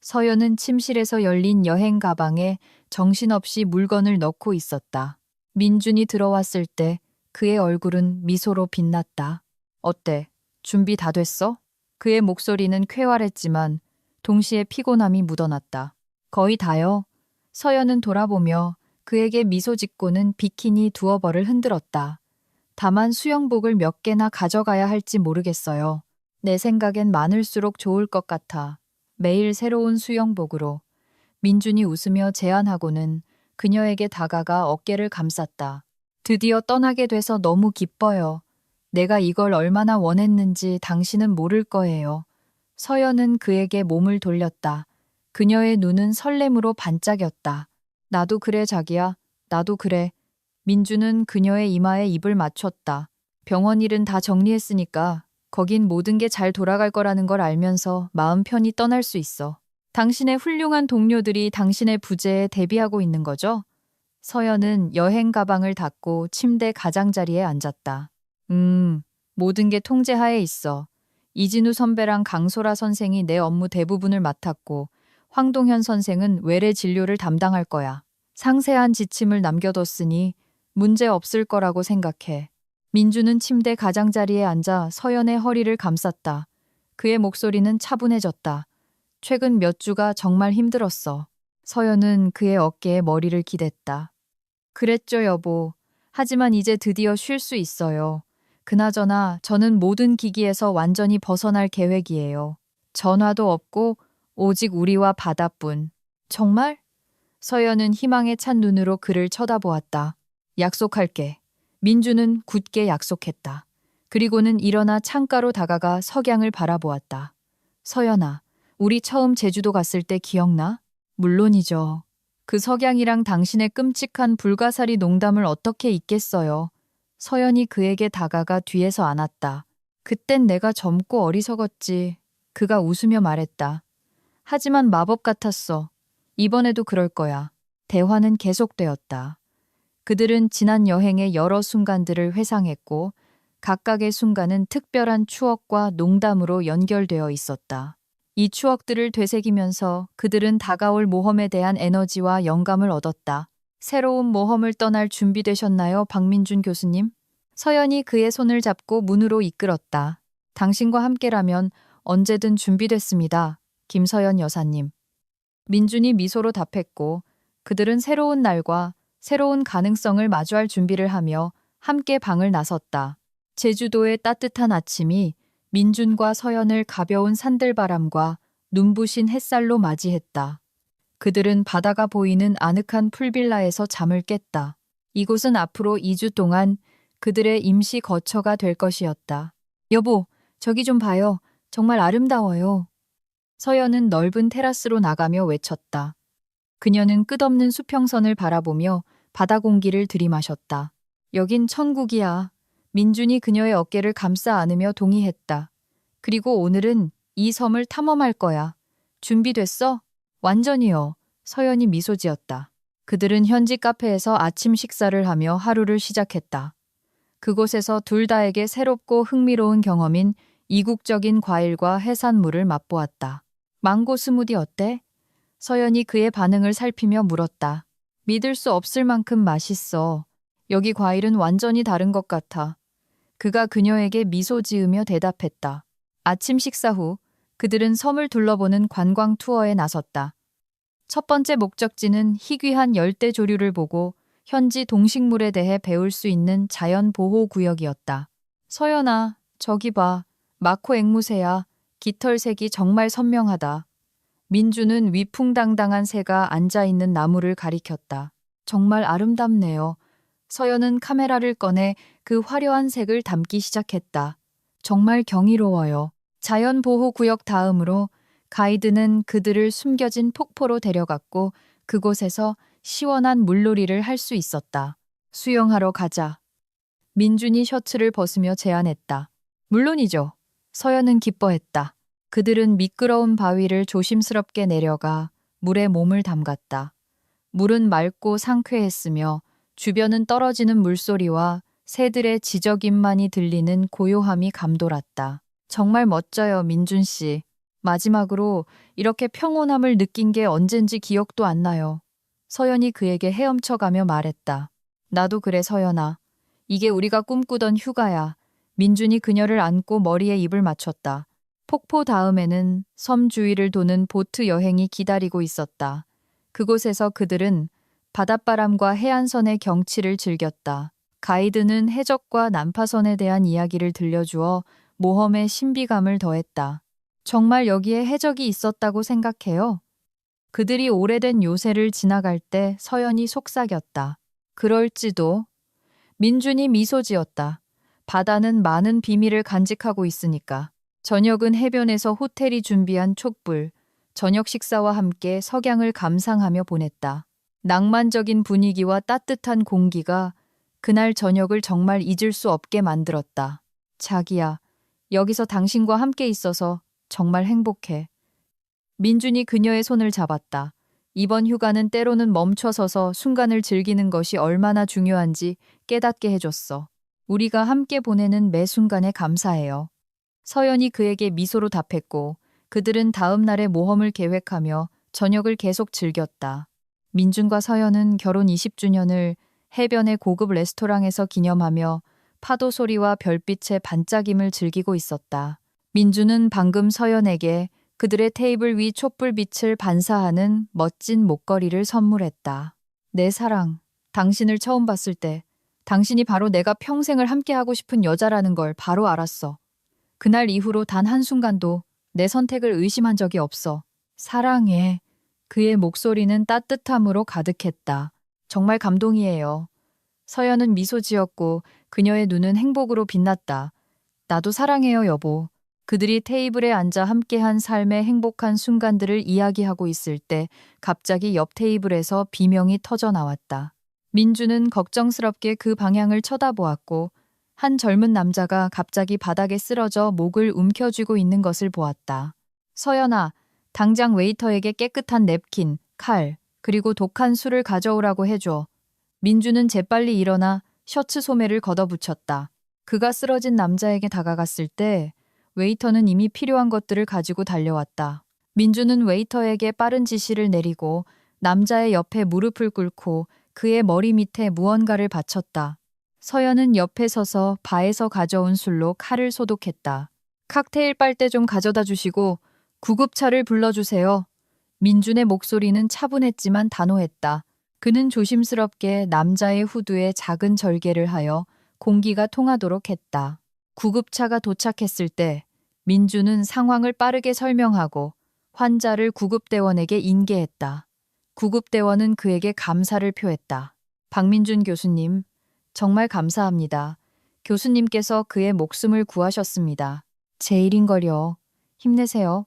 서연은 침실에서 열린 여행 가방에 정신없이 물건을 넣고 있었다. 민준이 들어왔을 때 그의 얼굴은 미소로 빛났다. 어때? 준비 다 됐어? 그의 목소리는 쾌활했지만 동시에 피곤함이 묻어났다. 거의 다요. 서연은 돌아보며 그에게 미소 짓고는 비키니 두어 벌을 흔들었다. 다만 수영복을 몇 개나 가져가야 할지 모르겠어요. 내 생각엔 많을수록 좋을 것 같아. 매일 새로운 수영복으로. 민준이 웃으며 제안하고는 그녀에게 다가가 어깨를 감쌌다. 드디어 떠나게 돼서 너무 기뻐요. 내가 이걸 얼마나 원했는지 당신은 모를 거예요. 서연은 그에게 몸을 돌렸다. 그녀의 눈은 설렘으로 반짝였다. 나도 그래 자기야. 나도 그래. 민주는 그녀의 이마에 입을 맞췄다. 병원 일은 다 정리했으니까 거긴 모든 게 잘 돌아갈 거라는 걸 알면서 마음 편히 떠날 수 있어. 당신의 훌륭한 동료들이 당신의 부재에 대비하고 있는 거죠? 서연은 여행 가방을 닫고 침대 가장자리에 앉았다. 모든 게 통제하에 있어. 이진우 선배랑 강소라 선생이 내 업무 대부분을 맡았고 황동현 선생은 외래 진료를 담당할 거야. 상세한 지침을 남겨뒀으니 문제 없을 거라고 생각해. 민주는 침대 가장자리에 앉아 서연의 허리를 감쌌다. 그의 목소리는 차분해졌다. 최근 몇 주가 정말 힘들었어. 서연은 그의 어깨에 머리를 기댔다. 그랬죠, 여보. 하지만 이제 드디어 쉴 수 있어요. 그나저나 저는 모든 기기에서 완전히 벗어날 계획이에요. 전화도 없고 오직 우리와 바다뿐. 정말? 서연은 희망에 찬 눈으로 그를 쳐다보았다. 약속할게. 민주는 굳게 약속했다. 그리고는 일어나 창가로 다가가 석양을 바라보았다. 서연아, 우리 처음 제주도 갔을 때 기억나? 물론이죠. 그 석양이랑 당신의 끔찍한 불가사리 농담을 어떻게 잊겠어요. 서연이 그에게 다가가 뒤에서 안았다. 그땐 내가 젊고 어리석었지. 그가 웃으며 말했다. 하지만 마법 같았어. 이번에도 그럴 거야. 대화는 계속되었다. 그들은 지난 여행의 여러 순간들을 회상했고 각각의 순간은 특별한 추억과 농담으로 연결되어 있었다. 이 추억들을 되새기면서 그들은 다가올 모험에 대한 에너지와 영감을 얻었다. 새로운 모험을 떠날 준비되셨나요, 박민준 교수님? 서연이 그의 손을 잡고 문으로 이끌었다. 당신과 함께라면 언제든 준비됐습니다. 김서연 여사님. 민준이 미소로 답했고 그들은 새로운 날과 새로운 가능성을 마주할 준비를 하며 함께 방을 나섰다. 제주도의 따뜻한 아침이 민준과 서연을 가벼운 산들바람과 눈부신 햇살로 맞이했다. 그들은 바다가 보이는 아늑한 풀빌라에서 잠을 깼다. 이곳은 앞으로 2주 동안 그들의 임시 거처가 될 것이었다. 여보, 저기 좀 봐요. 정말 아름다워요. 서연은 넓은 테라스로 나가며 외쳤다. 그녀는 끝없는 수평선을 바라보며 바다 공기를 들이마셨다. 여긴 천국이야. 민준이 그녀의 어깨를 감싸 안으며 동의했다. 그리고 오늘은 이 섬을 탐험할 거야. 준비됐어? 완전히요. 서연이 미소 지었다. 그들은 현지 카페에서 아침 식사를 하며 하루를 시작했다. 그곳에서 둘 다에게 새롭고 흥미로운 경험인 이국적인 과일과 해산물을 맛보았다. 망고 스무디 어때? 서연이 그의 반응을 살피며 물었다. 믿을 수 없을 만큼 맛있어. 여기 과일은 완전히 다른 것 같아. 그가 그녀에게 미소 지으며 대답했다. 아침 식사 후 그들은 섬을 둘러보는 관광 투어에 나섰다. 첫 번째 목적지는 희귀한 열대 조류를 보고 현지 동식물에 대해 배울 수 있는 자연보호구역이었다. 서연아, 저기 봐. 마코 앵무새야. 깃털색이 정말 선명하다. 민주는 위풍당당한 새가 앉아있는 나무를 가리켰다. 정말 아름답네요. 서연은 카메라를 꺼내 그 화려한 색을 담기 시작했다. 정말 경이로워요. 자연보호구역 다음으로 가이드는 그들을 숨겨진 폭포로 데려갔고 그곳에서 시원한 물놀이를 할 수 있었다. 수영하러 가자. 민준이 셔츠를 벗으며 제안했다. 물론이죠. 서연은 기뻐했다. 그들은 미끄러운 바위를 조심스럽게 내려가 물에 몸을 담갔다. 물은 맑고 상쾌했으며 주변은 떨어지는 물소리와 새들의 지저귐만이 들리는 고요함이 감돌았다. 정말 멋져요, 민준 씨. 마지막으로 이렇게 평온함을 느낀 게 언젠지 기억도 안 나요. 서연이 그에게 헤엄쳐가며 말했다. 나도 그래, 서연아. 이게 우리가 꿈꾸던 휴가야. 민준이 그녀를 안고 머리에 입을 맞췄다. 폭포 다음에는 섬 주위를 도는 보트 여행이 기다리고 있었다. 그곳에서 그들은 바닷바람과 해안선의 경치를 즐겼다. 가이드는 해적과 난파선에 대한 이야기를 들려주어 모험의 신비감을 더했다. 정말 여기에 해적이 있었다고 생각해요? 그들이 오래된 요새를 지나갈 때 서연이 속삭였다. 그럴지도. 민준이 미소 지었다. 바다는 많은 비밀을 간직하고 있으니까. 저녁은 해변에서 호텔이 준비한 촛불, 저녁 식사와 함께 석양을 감상하며 보냈다. 낭만적인 분위기와 따뜻한 공기가 그날 저녁을 정말 잊을 수 없게 만들었다. 자기야, 여기서 당신과 함께 있어서 정말 행복해. 민준이 그녀의 손을 잡았다. 이번 휴가는 때로는 멈춰서서 순간을 즐기는 것이 얼마나 중요한지 깨닫게 해줬어. 우리가 함께 보내는 매 순간에 감사해요. 서연이 그에게 미소로 답했고 그들은 다음 날의 모험을 계획하며 저녁을 계속 즐겼다. 민준과 서연은 결혼 20주년을 해변의 고급 레스토랑에서 기념하며 파도 소리와 별빛의 반짝임을 즐기고 있었다. 민주는 방금 서연에게 그들의 테이블 위 촛불빛을 반사하는 멋진 목걸이를 선물했다. 내 사랑, 당신을 처음 봤을 때 당신이 바로 내가 평생을 함께하고 싶은 여자라는 걸 바로 알았어. 그날 이후로 단 한순간도 내 선택을 의심한 적이 없어. 사랑해. 그의 목소리는 따뜻함으로 가득했다. 정말 감동이에요. 서연은 미소 지었고 그녀의 눈은 행복으로 빛났다. 나도 사랑해요, 여보. 그들이 테이블에 앉아 함께한 삶의 행복한 순간들을 이야기하고 있을 때 갑자기 옆 테이블에서 비명이 터져 나왔다. 민주는 걱정스럽게 그 방향을 쳐다보았고 한 젊은 남자가 갑자기 바닥에 쓰러져 목을 움켜쥐고 있는 것을 보았다. 서연아, 당장 웨이터에게 깨끗한 냅킨, 칼, 그리고 독한 술을 가져오라고 해줘. 민주는 재빨리 일어나 셔츠 소매를 걷어붙였다. 그가 쓰러진 남자에게 다가갔을 때 웨이터는 이미 필요한 것들을 가지고 달려왔다. 민주는 웨이터에게 빠른 지시를 내리고 남자의 옆에 무릎을 꿇고 그의 머리 밑에 무언가를 받쳤다. 서연은 옆에 서서 바에서 가져온 술로 칼을 소독했다. 칵테일 빨대 좀 가져다 주시고 구급차를 불러주세요. 민준의 목소리는 차분했지만 단호했다. 그는 조심스럽게 남자의 후두에 작은 절개를 하여 공기가 통하도록 했다. 구급차가 도착했을 때 민주는 상황을 빠르게 설명하고 환자를 구급대원에게 인계했다. 구급대원은 그에게 감사를 표했다. 박민준 교수님, 정말 감사합니다. 교수님께서 그의 목숨을 구하셨습니다. 제 일인걸요. 힘내세요.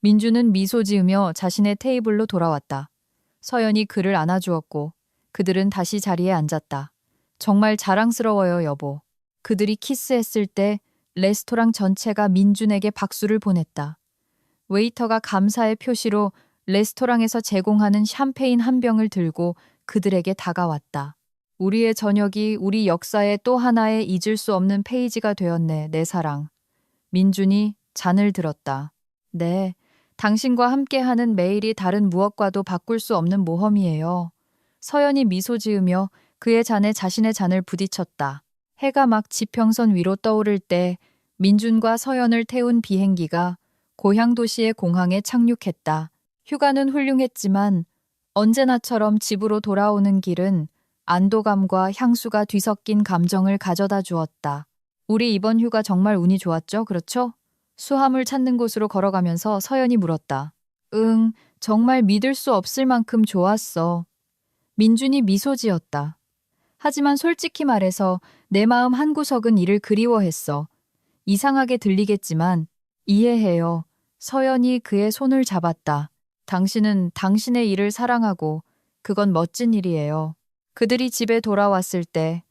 민주는 미소 지으며 자신의 테이블로 돌아왔다. 서연이 그를 안아주었고 그들은 다시 자리에 앉았다. 정말 자랑스러워요, 여보. 그들이 키스했을 때 레스토랑 전체가 민준에게 박수를 보냈다. 웨이터가 감사의 표시로 레스토랑에서 제공하는 샴페인 한 병을 들고 그들에게 다가왔다. 우리의 저녁이 우리 역사의 또 하나의 잊을 수 없는 페이지가 되었네, 내 사랑. 민준이 잔을 들었다. 네, 당신과 함께하는 매일이 다른 무엇과도 바꿀 수 없는 모험이에요. 서연이 미소 지으며 그의 잔에 자신의 잔을 부딪혔다. 해가 막 지평선 위로 떠오를 때 민준과 서연을 태운 비행기가 고향 도시의 공항에 착륙했다. 휴가는 훌륭했지만 언제나처럼 집으로 돌아오는 길은 안도감과 향수가 뒤섞인 감정을 가져다 주었다. 우리 이번 휴가 정말 운이 좋았죠? 그렇죠? 수화물 찾는 곳으로 걸어가면서 서연이 물었다. 응, 정말 믿을 수 없을 만큼 좋았어. 민준이 미소 지었다. 하지만 솔직히 말해서 내 마음 한구석은 이를 그리워했어. 이상하게 들리겠지만 이해해요. 서연이 그의 손을 잡았다. 당신은 당신의 일을 사랑하고 그건 멋진 일이에요. 그들이 집에 돌아왔을 때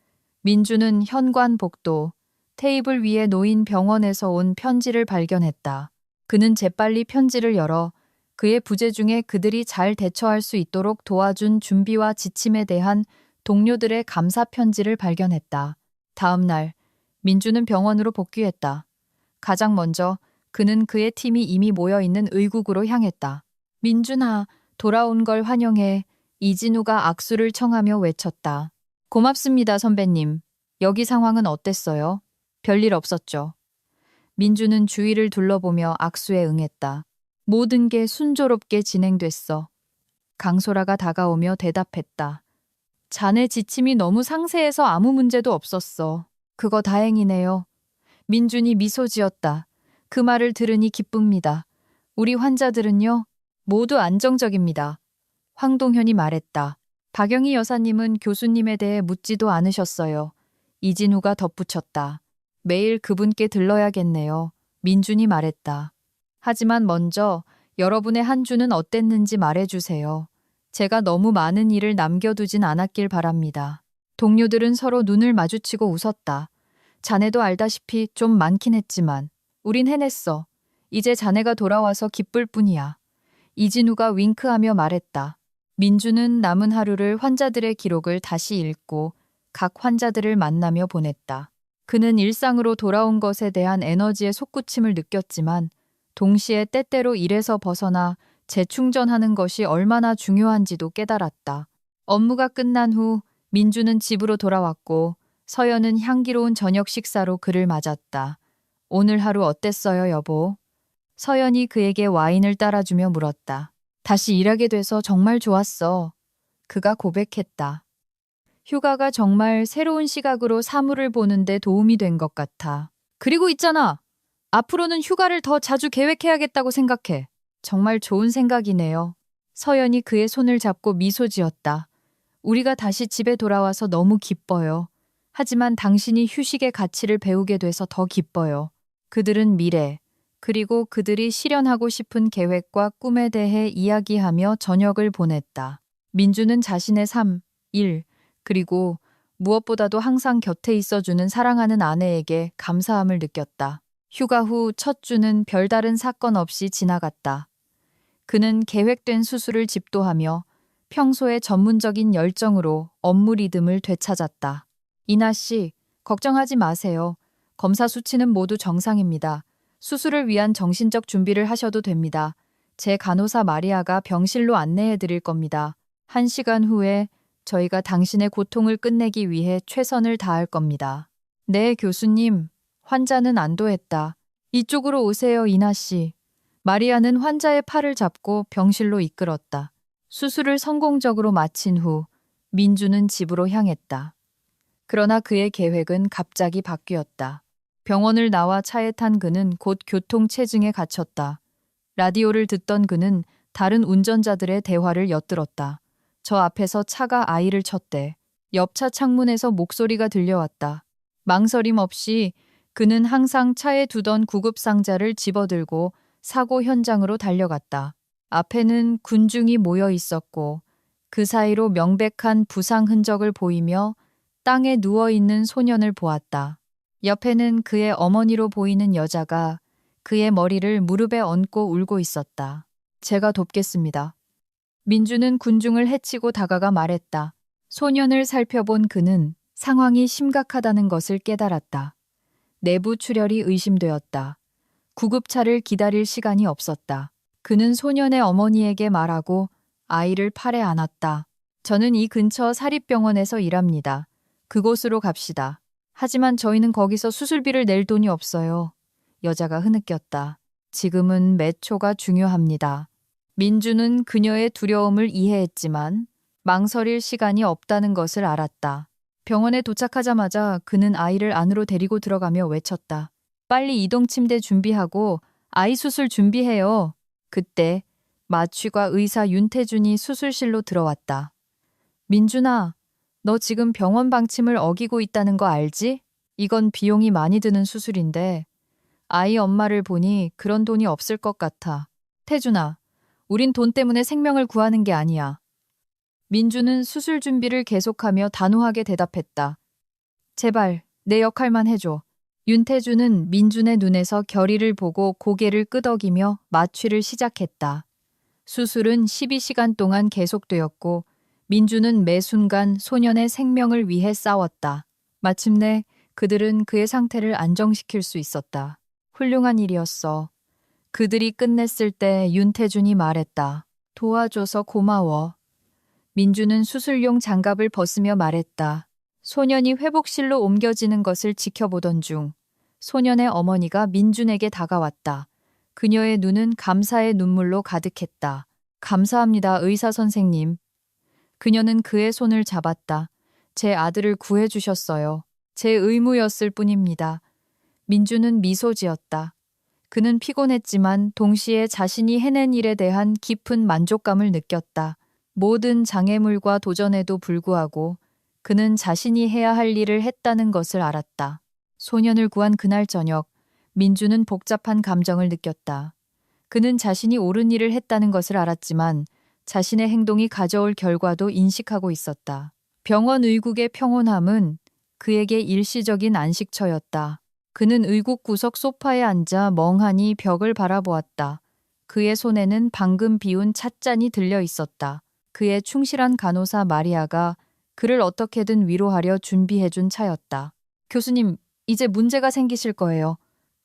민주는 현관 복도, 테이블 위에 놓인 병원에서 온 편지를 발견했다. 그는 재빨리 편지를 열어 그의 부재 중에 그들이 잘 대처할 수 있도록 도와준 준비와 지침에 대한 동료들의 감사 편지를 발견했다. 다음 날, 민주는 병원으로 복귀했다. 가장 먼저 그는 그의 팀이 이미 모여있는 의국으로 향했다. 민준아, 돌아온 걸 환영해. 이진우가 악수를 청하며 외쳤다. 고맙습니다, 선배님. 여기 상황은 어땠어요? 별일 없었죠. 민주는 주위를 둘러보며 악수에 응했다. 모든 게 순조롭게 진행됐어. 강소라가 다가오며 대답했다. 자네 지침이 너무 상세해서 아무 문제도 없었어. 그거 다행이네요. 민준이 미소 지었다. 그 말을 들으니 기쁩니다. 우리 환자들은요, 모두 안정적입니다. 황동현이 말했다. 박영희 여사님은 교수님에 대해 묻지도 않으셨어요. 이진우가 덧붙였다. 매일 그분께 들러야겠네요. 민준이 말했다. 하지만 먼저 여러분의 한 주는 어땠는지 말해주세요. 제가 너무 많은 일을 남겨두진 않았길 바랍니다. 동료들은 서로 눈을 마주치고 웃었다. 자네도 알다시피 좀 많긴 했지만 우린 해냈어. 이제 자네가 돌아와서 기쁠 뿐이야. 이진우가 윙크하며 말했다. 민주는 남은 하루를 환자들의 기록을 다시 읽고 각 환자들을 만나며 보냈다. 그는 일상으로 돌아온 것에 대한 에너지의 솟구침을 느꼈지만 동시에 때때로 일에서 벗어나 재충전하는 것이 얼마나 중요한지도 깨달았다. 업무가 끝난 후 민주는 집으로 돌아왔고 서연은 향기로운 저녁 식사로 그를 맞았다. 오늘 하루 어땠어요, 여보? 서연이 그에게 와인을 따라주며 물었다. 다시 일하게 돼서 정말 좋았어. 그가 고백했다. 휴가가 정말 새로운 시각으로 사물을 보는데 도움이 된 것 같아. 그리고 있잖아. 앞으로는 휴가를 더 자주 계획해야겠다고 생각해. 정말 좋은 생각이네요. 서연이 그의 손을 잡고 미소 지었다. 우리가 다시 집에 돌아와서 너무 기뻐요. 하지만 당신이 휴식의 가치를 배우게 돼서 더 기뻐요. 그들은 미래, 그리고 그들이 실현하고 싶은 계획과 꿈에 대해 이야기하며 저녁을 보냈다. 민주는 자신의 삶, 일, 그리고 무엇보다도 항상 곁에 있어주는 사랑하는 아내에게 감사함을 느꼈다. 휴가 후 첫 주는 별다른 사건 없이 지나갔다. 그는 계획된 수술을 집도하며 평소의 전문적인 열정으로 업무 리듬을 되찾았다. 이나 씨, 걱정하지 마세요. 검사 수치는 모두 정상입니다. 수술을 위한 정신적 준비를 하셔도 됩니다. 제 간호사 마리아가 병실로 안내해 드릴 겁니다. 1시간 후에 저희가 당신의 고통을 끝내기 위해 최선을 다할 겁니다. 네, 교수님. 환자는 안도했다. 이쪽으로 오세요, 이나 씨. 마리아는 환자의 팔을 잡고 병실로 이끌었다. 수술을 성공적으로 마친 후 민주는 집으로 향했다. 그러나 그의 계획은 갑자기 바뀌었다. 병원을 나와 차에 탄 그는 곧 교통체증에 갇혔다. 라디오를 듣던 그는 다른 운전자들의 대화를 엿들었다. 저 앞에서 차가 아이를 쳤대. 옆차 창문에서 목소리가 들려왔다. 망설임 없이 그는 항상 차에 두던 구급상자를 집어들고 사고 현장으로 달려갔다. 앞에는 군중이 모여 있었고 그 사이로 명백한 부상 흔적을 보이며 땅에 누워있는 소년을 보았다. 옆에는 그의 어머니로 보이는 여자가 그의 머리를 무릎에 얹고 울고 있었다. 제가 돕겠습니다. 민주는 군중을 헤치고 다가가 말했다. 소년을 살펴본 그는 상황이 심각하다는 것을 깨달았다. 내부 출혈이 의심되었다. 구급차를 기다릴 시간이 없었다. 그는 소년의 어머니에게 말하고 아이를 팔에 안았다. 저는 이 근처 사립병원에서 일합니다. 그곳으로 갑시다. 하지만 저희는 거기서 수술비를 낼 돈이 없어요. 여자가 흐느꼈다. 지금은 몇 초가 중요합니다. 민주는 그녀의 두려움을 이해했지만 망설일 시간이 없다는 것을 알았다. 병원에 도착하자마자 그는 아이를 안으로 데리고 들어가며 외쳤다. 빨리 이동 침대 준비하고 아이 수술 준비해요. 그때 마취과 의사 윤태준이 수술실로 들어왔다. 민준아, 너 지금 병원 방침을 어기고 있다는 거 알지? 이건 비용이 많이 드는 수술인데 아이 엄마를 보니 그런 돈이 없을 것 같아. 태준아, 우린 돈 때문에 생명을 구하는 게 아니야. 민주는 수술 준비를 계속하며 단호하게 대답했다. 제발 내 역할만 해줘. 윤태주는 민준의 눈에서 결의를 보고 고개를 끄덕이며 마취를 시작했다. 수술은 12시간 동안 계속되었고 민주는 매 순간 소년의 생명을 위해 싸웠다. 마침내 그들은 그의 상태를 안정시킬 수 있었다. 훌륭한 일이었어. 그들이 끝냈을 때 윤태준이 말했다. 도와줘서 고마워. 민주는 수술용 장갑을 벗으며 말했다. 소년이 회복실로 옮겨지는 것을 지켜보던 중 소년의 어머니가 민준에게 다가왔다. 그녀의 눈은 감사의 눈물로 가득했다. 감사합니다, 의사 선생님. 그녀는 그의 손을 잡았다. 제 아들을 구해주셨어요. 제 의무였을 뿐입니다. 민주는 미소 지었다. 그는 피곤했지만 동시에 자신이 해낸 일에 대한 깊은 만족감을 느꼈다. 모든 장애물과 도전에도 불구하고 그는 자신이 해야 할 일을 했다는 것을 알았다. 소년을 구한 그날 저녁, 민주는 복잡한 감정을 느꼈다. 그는 자신이 옳은 일을 했다는 것을 알았지만 자신의 행동이 가져올 결과도 인식하고 있었다. 병원 의국의 평온함은 그에게 일시적인 안식처였다. 그는 의국 구석 소파에 앉아 멍하니 벽을 바라보았다. 그의 손에는 방금 비운 찻잔이 들려 있었다. 그의 충실한 간호사 마리아가 그를 어떻게든 위로하려 준비해준 차였다. 교수님, 이제 문제가 생기실 거예요.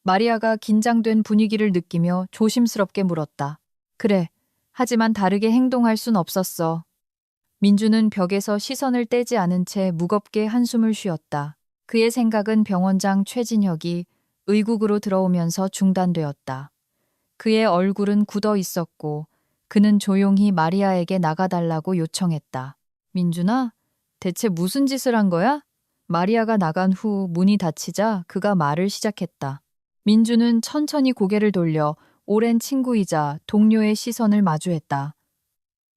마리아가 긴장된 분위기를 느끼며 조심스럽게 물었다. 그래, 하지만 다르게 행동할 순 없었어. 민주는 벽에서 시선을 떼지 않은 채 무겁게 한숨을 쉬었다. 그의 생각은 병원장 최진혁이 의국으로 들어오면서 중단되었다. 그의 얼굴은 굳어 있었고 그는 조용히 마리아에게 나가달라고 요청했다. 민준아, 대체 무슨 짓을 한 거야? 마리아가 나간 후 문이 닫히자 그가 말을 시작했다. 민주는 천천히 고개를 돌려 오랜 친구이자 동료의 시선을 마주했다.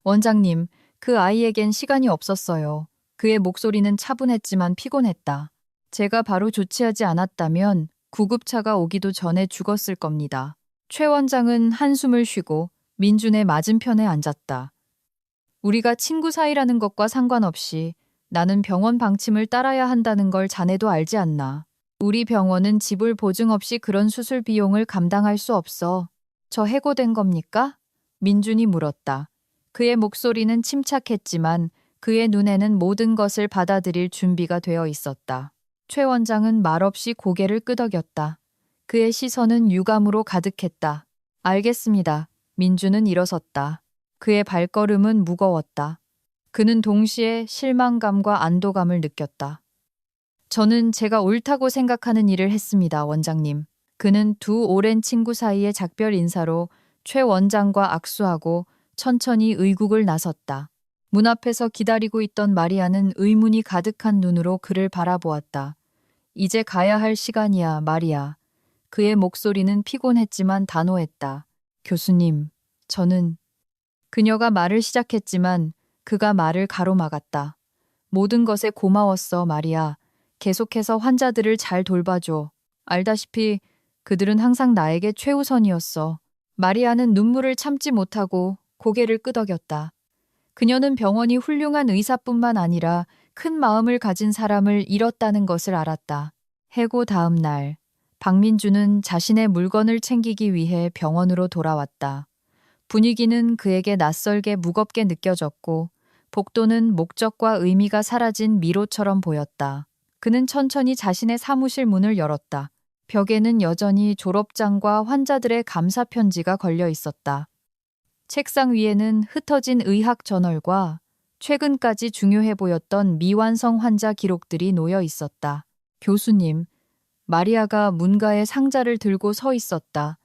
원장님, 그 아이에겐 시간이 없었어요. 그의 목소리는 차분했지만 피곤했다. 제가 바로 조치하지 않았다면 구급차가 오기도 전에 죽었을 겁니다. 최 원장은 한숨을 쉬고 민준의 맞은편에 앉았다. 우리가 친구 사이라는 것과 상관없이 나는 병원 방침을 따라야 한다는 걸 자네도 알지 않나. 우리 병원은 지불 보증 없이 그런 수술 비용을 감당할 수 없어. 저 해고된 겁니까? 민준이 물었다. 그의 목소리는 침착했지만 그의 눈에는 모든 것을 받아들일 준비가 되어 있었다. 최 원장은 말없이 고개를 끄덕였다. 그의 시선은 유감으로 가득했다. 알겠습니다. 민준은 일어섰다. 그의 발걸음은 무거웠다. 그는 동시에 실망감과 안도감을 느꼈다. 저는 제가 옳다고 생각하는 일을 했습니다, 원장님. 그는 두 오랜 친구 사이의 작별 인사로 최 원장과 악수하고 천천히 의국을 나섰다. 문 앞에서 기다리고 있던 마리아는 의문이 가득한 눈으로 그를 바라보았다. 이제 가야 할 시간이야, 마리아. 그의 목소리는 피곤했지만 단호했다. 교수님, 저는... 그녀가 말을 시작했지만 그가 말을 가로막았다. 모든 것에 고마웠어, 마리아. 계속해서 환자들을 잘 돌봐줘. 알다시피 그들은 항상 나에게 최우선이었어. 마리아는 눈물을 참지 못하고 고개를 끄덕였다. 그녀는 병원이 훌륭한 의사뿐만 아니라 큰 마음을 가진 사람을 잃었다는 것을 알았다. 해고 다음 날, 박민주는 자신의 물건을 챙기기 위해 병원으로 돌아왔다. 분위기는 그에게 낯설게 무겁게 느껴졌고 복도는 목적과 의미가 사라진 미로처럼 보였다. 그는 천천히 자신의 사무실 문을 열었다. 벽에는 여전히 졸업장과 환자들의 감사 편지가 걸려 있었다. 책상 위에는 흩어진 의학 저널과 최근까지 중요해 보였던 미완성 환자 기록들이 놓여 있었다. 교수님, 마리아가 문가에 상자를 들고 서 있었다.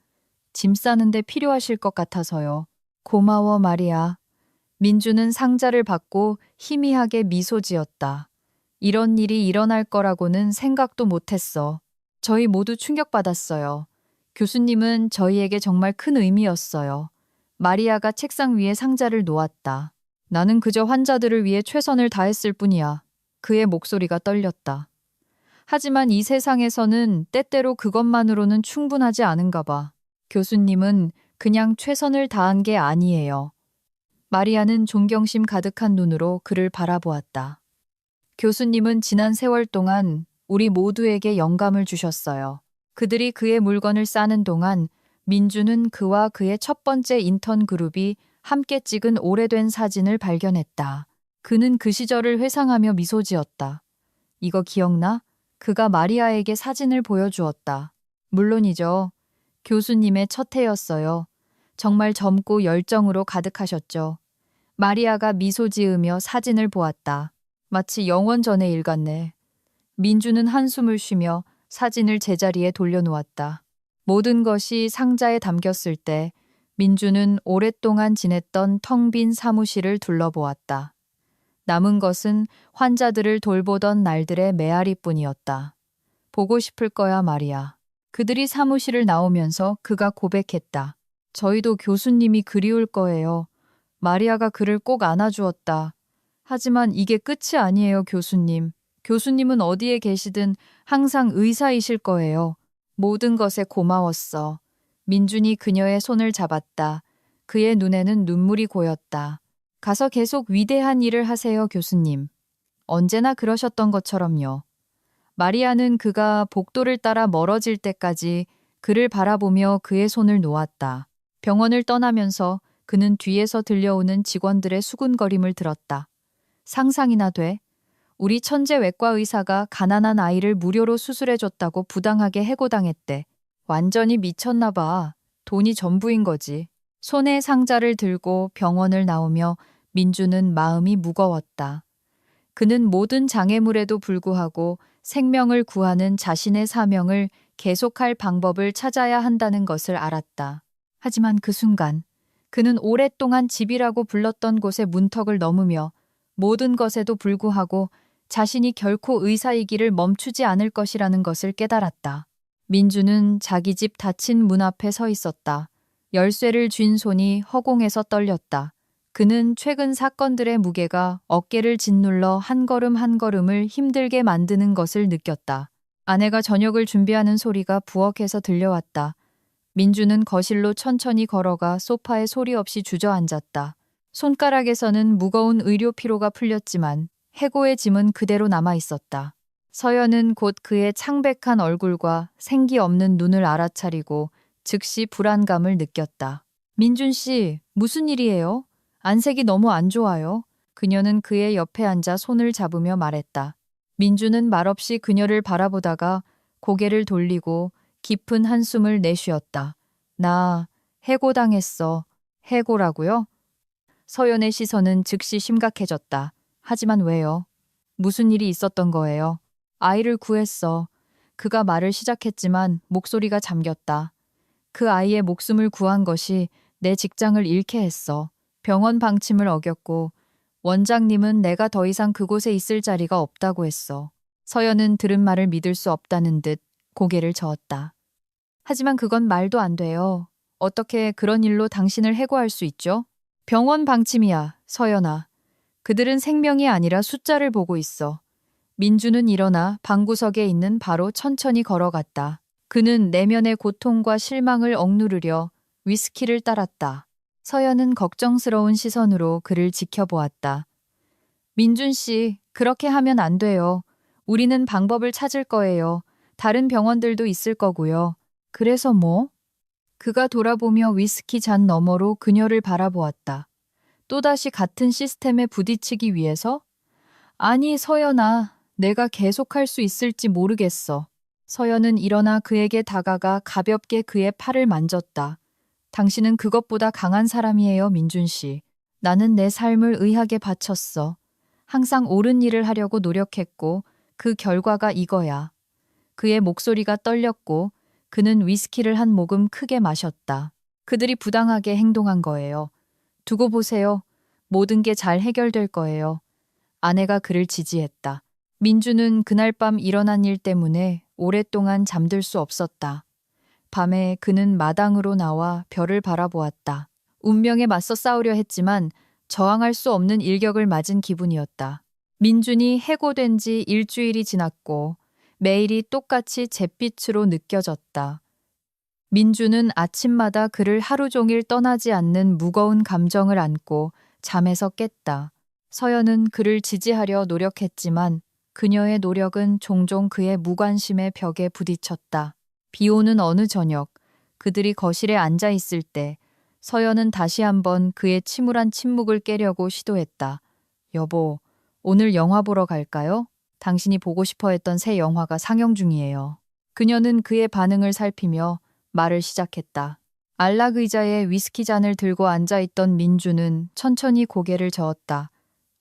짐 싸는데 필요하실 것 같아서요. 고마워, 마리아. 민주는 상자를 받고 희미하게 미소 지었다. 이런 일이 일어날 거라고는 생각도 못했어. 저희 모두 충격받았어요. 교수님은 저희에게 정말 큰 의미였어요. 마리아가 책상 위에 상자를 놓았다. 나는 그저 환자들을 위해 최선을 다했을 뿐이야. 그의 목소리가 떨렸다. 하지만 이 세상에서는 때때로 그것만으로는 충분하지 않은가 봐. 교수님은 그냥 최선을 다한 게 아니에요. 마리아는 존경심 가득한 눈으로 그를 바라보았다. 교수님은 지난 세월 동안 우리 모두에게 영감을 주셨어요. 그들이 그의 물건을 싸는 동안 민주는 그와 그의 첫 번째 인턴 그룹이 함께 찍은 오래된 사진을 발견했다. 그는 그 시절을 회상하며 미소 지었다. 이거 기억나? 그가 마리아에게 사진을 보여주었다. 물론이죠. 교수님의 첫 해였어요. 정말 젊고 열정으로 가득하셨죠. 마리아가 미소 지으며 사진을 보았다. 마치 영원 전의 일 같네. 민주는 한숨을 쉬며 사진을 제자리에 돌려놓았다. 모든 것이 상자에 담겼을 때 민주는 오랫동안 지냈던 텅 빈 사무실을 둘러보았다. 남은 것은 환자들을 돌보던 날들의 메아리뿐이었다. 보고 싶을 거야, 마리아. 그들이 사무실을 나오면서 그가 고백했다. 저희도 교수님이 그리울 거예요. 마리아가 그를 꼭 안아주었다. 하지만 이게 끝이 아니에요, 교수님. 교수님은 어디에 계시든 항상 의사이실 거예요. 모든 것에 고마웠어. 민준이 그녀의 손을 잡았다. 그의 눈에는 눈물이 고였다. 가서 계속 위대한 일을 하세요, 교수님. 언제나 그러셨던 것처럼요. 마리아는 그가 복도를 따라 멀어질 때까지 그를 바라보며 그의 손을 놓았다. 병원을 떠나면서 그는 뒤에서 들려오는 직원들의 수군거림을 들었다. 상상이나 돼? 우리 천재 외과 의사가 가난한 아이를 무료로 수술해줬다고 부당하게 해고당했대. 완전히 미쳤나 봐. 돈이 전부인 거지. 손에 상자를 들고 병원을 나오며 민주는 마음이 무거웠다. 그는 모든 장애물에도 불구하고 생명을 구하는 자신의 사명을 계속할 방법을 찾아야 한다는 것을 알았다. 하지만 그 순간 그는 오랫동안 집이라고 불렀던 곳의 문턱을 넘으며 모든 것에도 불구하고 자신이 결코 의사이기를 멈추지 않을 것이라는 것을 깨달았다. 민주는 자기 집 닫힌 문 앞에 서 있었다. 열쇠를 쥔 손이 허공에서 떨렸다. 그는 최근 사건들의 무게가 어깨를 짓눌러 한 걸음 한 걸음을 힘들게 만드는 것을 느꼈다. 아내가 저녁을 준비하는 소리가 부엌에서 들려왔다. 민주는 거실로 천천히 걸어가 소파에 소리 없이 주저앉았다. 손가락에서는 무거운 의료 피로가 풀렸지만 해고의 짐은 그대로 남아 있었다. 서연은 곧 그의 창백한 얼굴과 생기 없는 눈을 알아차리고 즉시 불안감을 느꼈다. 민준 씨, 무슨 일이에요? 안색이 너무 안 좋아요. 그녀는 그의 옆에 앉아 손을 잡으며 말했다. 민주는 말없이 그녀를 바라보다가 고개를 돌리고 깊은 한숨을 내쉬었다. 나 해고당했어. 해고라고요? 서연의 시선은 즉시 심각해졌다. 하지만 왜요? 무슨 일이 있었던 거예요? 아이를 구했어. 그가 말을 시작했지만 목소리가 잠겼다. 그 아이의 목숨을 구한 것이 내 직장을 잃게 했어. 병원 방침을 어겼고 원장님은 내가 더 이상 그곳에 있을 자리가 없다고 했어. 서연은 들은 말을 믿을 수 없다는 듯 고개를 저었다. 하지만 그건 말도 안 돼요. 어떻게 그런 일로 당신을 해고할 수 있죠? 병원 방침이야, 서연아. 그들은 생명이 아니라 숫자를 보고 있어. 민주는 일어나 방구석에 있는 바로 천천히 걸어갔다. 그는 내면의 고통과 실망을 억누르려 위스키를 따랐다. 서연은 걱정스러운 시선으로 그를 지켜보았다. 민준 씨, 그렇게 하면 안 돼요. 우리는 방법을 찾을 거예요. 다른 병원들도 있을 거고요. 그래서 뭐? 그가 돌아보며 위스키 잔 너머로 그녀를 바라보았다. 또다시 같은 시스템에 부딪히기 위해서? 아니, 서연아, 내가 계속할 수 있을지 모르겠어. 서연은 일어나 그에게 다가가 가볍게 그의 팔을 만졌다. 당신은 그것보다 강한 사람이에요, 민준 씨. 나는 내 삶을 의학에 바쳤어. 항상 옳은 일을 하려고 노력했고 그 결과가 이거야. 그의 목소리가 떨렸고 그는 위스키를 한 모금 크게 마셨다. 그들이 부당하게 행동한 거예요. 두고 보세요. 모든 게 잘 해결될 거예요. 아내가 그를 지지했다. 민주는 그날 밤 일어난 일 때문에 오랫동안 잠들 수 없었다. 밤에 그는 마당으로 나와 별을 바라보았다. 운명에 맞서 싸우려 했지만 저항할 수 없는 일격을 맞은 기분이었다. 민준이 해고된 지 일주일이 지났고 매일이 똑같이 잿빛으로 느껴졌다. 민주는 아침마다 그를 하루 종일 떠나지 않는 무거운 감정을 안고 잠에서 깼다. 서연은 그를 지지하려 노력했지만 그녀의 노력은 종종 그의 무관심의 벽에 부딪혔다. 비 오는 어느 저녁, 그들이 거실에 앉아 있을 때 서연은 다시 한번 그의 침울한 침묵을 깨려고 시도했다. 여보, 오늘 영화 보러 갈까요? 당신이 보고 싶어 했던 새 영화가 상영 중이에요. 그녀는 그의 반응을 살피며 말을 시작했다. 안락 의자에 위스키 잔을 들고 앉아있던 민주는 천천히 고개를 저었다.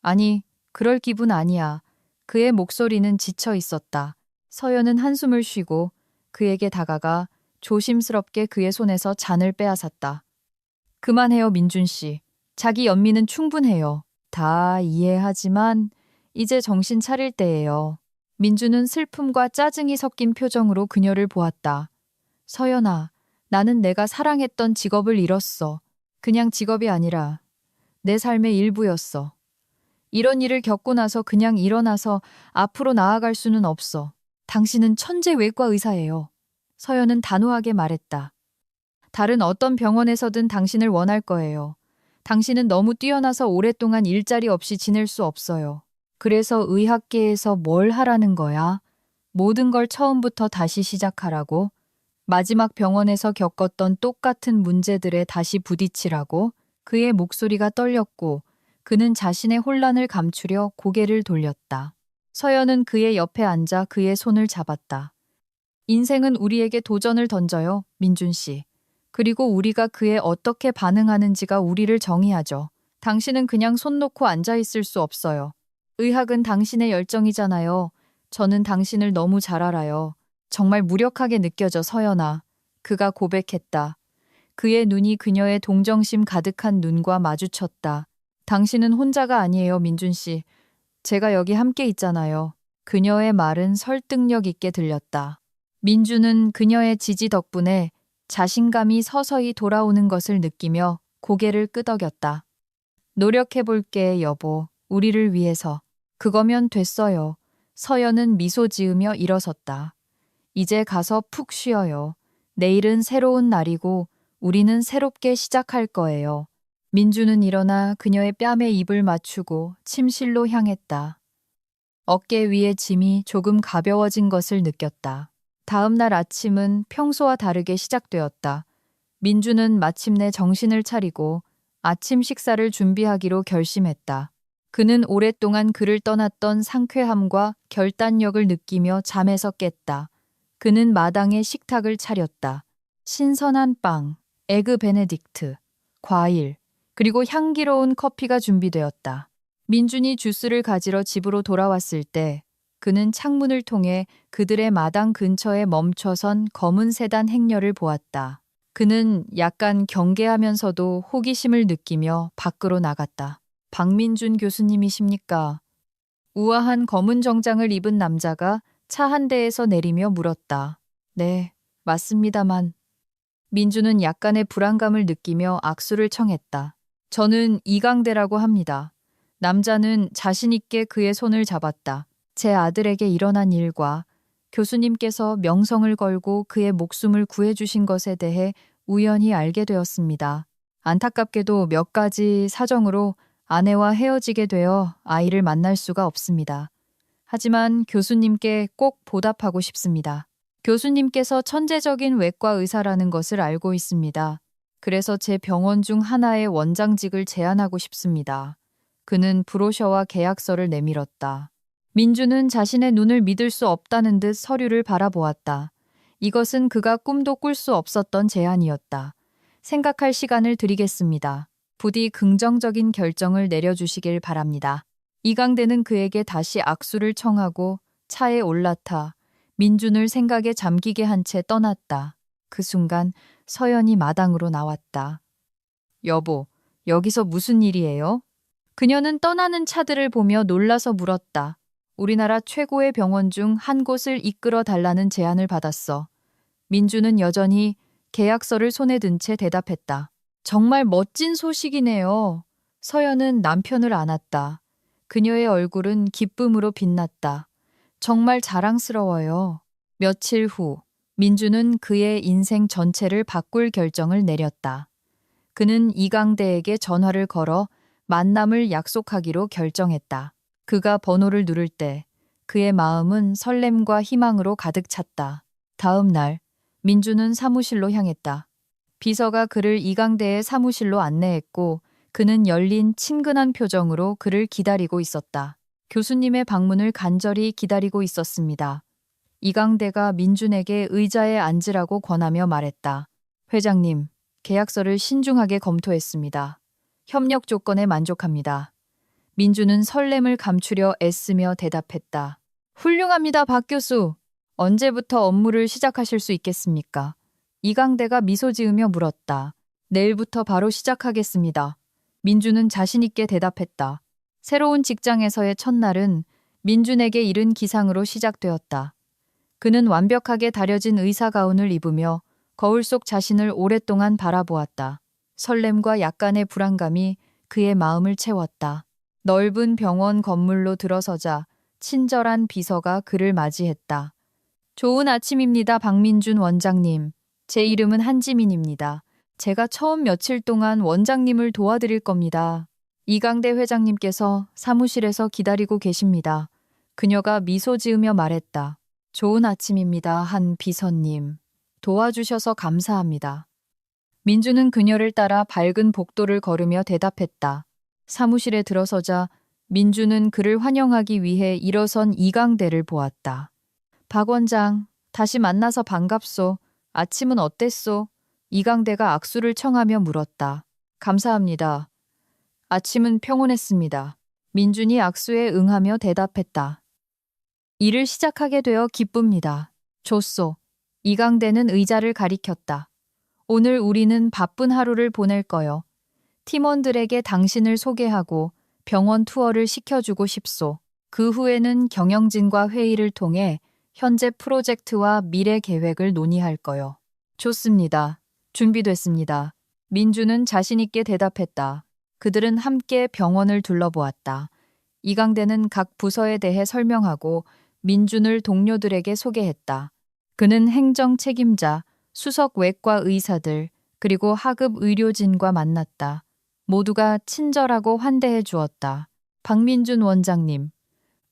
아니, 그럴 기분 아니야. 그의 목소리는 지쳐 있었다. 서연은 한숨을 쉬고 그에게 다가가 조심스럽게 그의 손에서 잔을 빼앗았다. 그만해요, 민준 씨. 자기 연민은 충분해요. 다 이해하지만 이제 정신 차릴 때예요. 민주는 슬픔과 짜증이 섞인 표정으로 그녀를 보았다. 서연아, 나는 내가 사랑했던 직업을 잃었어. 그냥 직업이 아니라 내 삶의 일부였어. 이런 일을 겪고 나서 그냥 일어나서 앞으로 나아갈 수는 없어. 당신은 천재 외과 의사예요. 서연은 단호하게 말했다. 다른 어떤 병원에서든 당신을 원할 거예요. 당신은 너무 뛰어나서 오랫동안 일자리 없이 지낼 수 없어요. 그래서 의학계에서 뭘 하라는 거야? 모든 걸 처음부터 다시 시작하라고? 마지막 병원에서 겪었던 똑같은 문제들에 다시 부딪히라고? 그의 목소리가 떨렸고 그는 자신의 혼란을 감추려 고개를 돌렸다. 서연은 그의 옆에 앉아 그의 손을 잡았다. 인생은 우리에게 도전을 던져요, 민준 씨. 그리고 우리가 그에 어떻게 반응하는지가 우리를 정의하죠. 당신은 그냥 손 놓고 앉아 있을 수 없어요. 의학은 당신의 열정이잖아요. 저는 당신을 너무 잘 알아요. 정말 무력하게 느껴져 서연아. 그가 고백했다. 그의 눈이 그녀의 동정심 가득한 눈과 마주쳤다. 당신은 혼자가 아니에요, 민준 씨. 제가 여기 함께 있잖아요. 그녀의 말은 설득력 있게 들렸다. 민주는 그녀의 지지 덕분에 자신감이 서서히 돌아오는 것을 느끼며 고개를 끄덕였다. 노력해볼게, 여보. 우리를 위해서. 그거면 됐어요. 서연은 미소 지으며 일어섰다. 이제 가서 푹 쉬어요. 내일은 새로운 날이고 우리는 새롭게 시작할 거예요. 민주는 일어나 그녀의 뺨에 입을 맞추고 침실로 향했다. 어깨 위의 짐이 조금 가벼워진 것을 느꼈다. 다음 날 아침은 평소와 다르게 시작되었다. 민주는 마침내 정신을 차리고 아침 식사를 준비하기로 결심했다. 그는 오랫동안 그를 떠났던 상쾌함과 결단력을 느끼며 잠에서 깼다. 그는 마당에 식탁을 차렸다. 신선한 빵, 에그 베네딕트, 과일, 그리고 향기로운 커피가 준비되었다. 민준이 주스를 가지러 집으로 돌아왔을 때 그는 창문을 통해 그들의 마당 근처에 멈춰선 검은 세단 행렬을 보았다. 그는 약간 경계하면서도 호기심을 느끼며 밖으로 나갔다. 박민준 교수님이십니까? 우아한 검은 정장을 입은 남자가 차 한 대에서 내리며 물었다. 네, 맞습니다만. 민주는 약간의 불안감을 느끼며 악수를 청했다. 저는 이강대라고 합니다. 남자는 자신 있게 그의 손을 잡았다. 제 아들에게 일어난 일과 교수님께서 명성을 걸고 그의 목숨을 구해주신 것에 대해 우연히 알게 되었습니다. 안타깝게도 몇 가지 사정으로 아내와 헤어지게 되어 아이를 만날 수가 없습니다. 하지만 교수님께 꼭 보답하고 싶습니다. 교수님께서 천재적인 외과 의사라는 것을 알고 있습니다. 그래서 제 병원 중 하나의 원장직을 제안하고 싶습니다. 그는 브로셔와 계약서를 내밀었다. 민주는 자신의 눈을 믿을 수 없다는 듯 서류를 바라보았다. 이것은 그가 꿈도 꿀 수 없었던 제안이었다. 생각할 시간을 드리겠습니다. 부디 긍정적인 결정을 내려주시길 바랍니다. 이강대는 그에게 다시 악수를 청하고 차에 올라타 민준을 생각에 잠기게 한 채 떠났다. 그 순간 서연이 마당으로 나왔다. 여보, 여기서 무슨 일이에요? 그녀는 떠나는 차들을 보며 놀라서 물었다. 우리나라 최고의 병원 중 한 곳을 이끌어 달라는 제안을 받았어. 민주는 여전히 계약서를 손에 든 채 대답했다. 정말 멋진 소식이네요. 서연은 남편을 안았다. 그녀의 얼굴은 기쁨으로 빛났다. 정말 자랑스러워요. 며칠 후, 민주는 그의 인생 전체를 바꿀 결정을 내렸다. 그는 이강대에게 전화를 걸어 만남을 약속하기로 결정했다. 그가 번호를 누를 때 그의 마음은 설렘과 희망으로 가득 찼다. 다음 날, 민주는 사무실로 향했다. 비서가 그를 이강대의 사무실로 안내했고 그는 열린 친근한 표정으로 그를 기다리고 있었다. 교수님의 방문을 간절히 기다리고 있었습니다. 이강대가 민준에게 의자에 앉으라고 권하며 말했다. 회장님, 계약서를 신중하게 검토했습니다. 협력 조건에 만족합니다. 민주는 설렘을 감추려 애쓰며 대답했다. 훌륭합니다, 박 교수. 언제부터 업무를 시작하실 수 있겠습니까? 이강대가 미소 지으며 물었다. 내일부터 바로 시작하겠습니다. 민주는 자신 있게 대답했다. 새로운 직장에서의 첫날은 민준에게 이른 기상으로 시작되었다. 그는 완벽하게 다려진 의사 가운을 입으며 거울 속 자신을 오랫동안 바라보았다. 설렘과 약간의 불안감이 그의 마음을 채웠다. 넓은 병원 건물로 들어서자 친절한 비서가 그를 맞이했다. 좋은 아침입니다, 박민준 원장님. 제 이름은 한지민입니다. 제가 처음 며칠 동안 원장님을 도와드릴 겁니다. 이강대 회장님께서 사무실에서 기다리고 계십니다. 그녀가 미소 지으며 말했다. 좋은 아침입니다, 한 비서님. 도와주셔서 감사합니다. 민주는 그녀를 따라 밝은 복도를 걸으며 대답했다. 사무실에 들어서자 민주는 그를 환영하기 위해 일어선 이강대를 보았다. 박 원장, 다시 만나서 반갑소. 아침은 어땠소? 이강대가 악수를 청하며 물었다. 감사합니다. 아침은 평온했습니다. 민준이 악수에 응하며 대답했다. 일을 시작하게 되어 기쁩니다. 좋소. 이강대는 의자를 가리켰다. 오늘 우리는 바쁜 하루를 보낼 거요. 팀원들에게 당신을 소개하고 병원 투어를 시켜주고 싶소. 그 후에는 경영진과 회의를 통해 현재 프로젝트와 미래 계획을 논의할 거요. 좋습니다. 준비됐습니다. 민주는 자신있게 대답했다. 그들은 함께 병원을 둘러보았다. 이강대는 각 부서에 대해 설명하고 민준을 동료들에게 소개했다. 그는 행정 책임자, 수석 외과 의사들, 그리고 하급 의료진과 만났다. 모두가 친절하고 환대해 주었다. 박민준 원장님,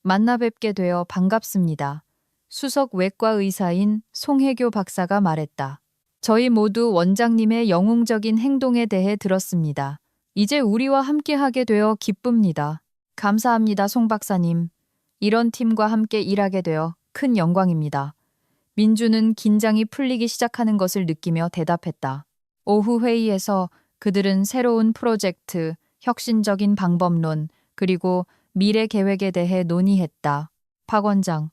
만나 뵙게 되어 반갑습니다. 수석 외과 의사인 송혜교 박사가 말했다. 저희 모두 원장님의 영웅적인 행동에 대해 들었습니다. 이제 우리와 함께하게 되어 기쁩니다. 감사합니다, 송 박사님. 이런 팀과 함께 일하게 되어 큰 영광입니다. 민주는 긴장이 풀리기 시작하는 것을 느끼며 대답했다. 오후 회의에서 그들은 새로운 프로젝트, 혁신적인 방법론, 그리고 미래 계획에 대해 논의했다. 박 원장,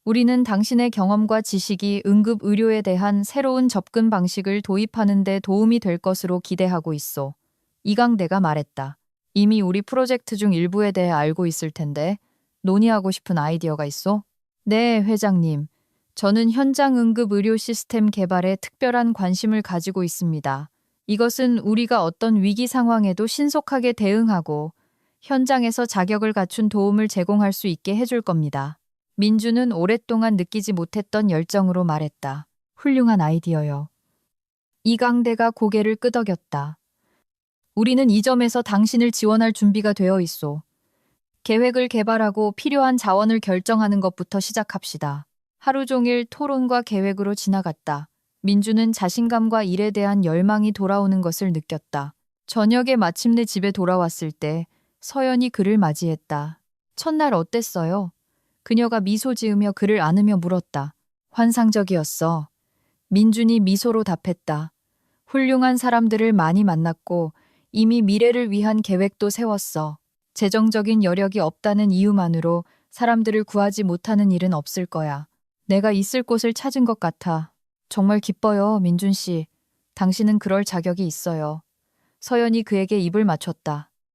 우리는 당신의 경험과 지식이 응급 의료에 대한 새로운 접근 방식을 도입하는 데 도움이 될 것으로 기대하고 있소. 이강대가 말했다. 이미 우리 프로젝트 중 일부에 대해 알고 있을 텐데 논의하고 싶은 아이디어가 있소? 네, 회장님. 저는 현장 응급 의료 시스템 개발에 특별한 관심을 가지고 있습니다. 이것은 우리가 어떤 위기 상황에도 신속하게 대응하고 현장에서 자격을 갖춘 도움을 제공할 수 있게 해줄 겁니다. 민주는 오랫동안 느끼지 못했던 열정으로 말했다. 훌륭한 아이디어요. 이강대가 고개를 끄덕였다. 우리는 이 점에서 당신을 지원할 준비가 되어 있소. 계획을 개발하고 필요한 자원을 결정하는 것부터 시작합시다. 하루 종일 토론과 계획으로 지나갔다. 민주는 자신감과 일에 대한 열망이 돌아오는 것을 느꼈다. 저녁에 마침내 집에 돌아왔을 때 서연이 그를 맞이했다. 첫날 어땠어요? 그녀가 미소 지으며 그를 안으며 물었다. 환상적이었어. 민준이 미소로 답했다. 훌륭한 사람들을 많이 만났고 이미 미래를 위한 계획도 세웠어. 재정적인 여력이 없다는 이유만으로 사람들을 구하지 못하는 일은 없을 거야. 내가 있을 곳을 찾은 것 같아. 정말 기뻐요, 민준 씨. 당신은 그럴 자격이 있어요. 서연이 그에게 입을 맞췄다.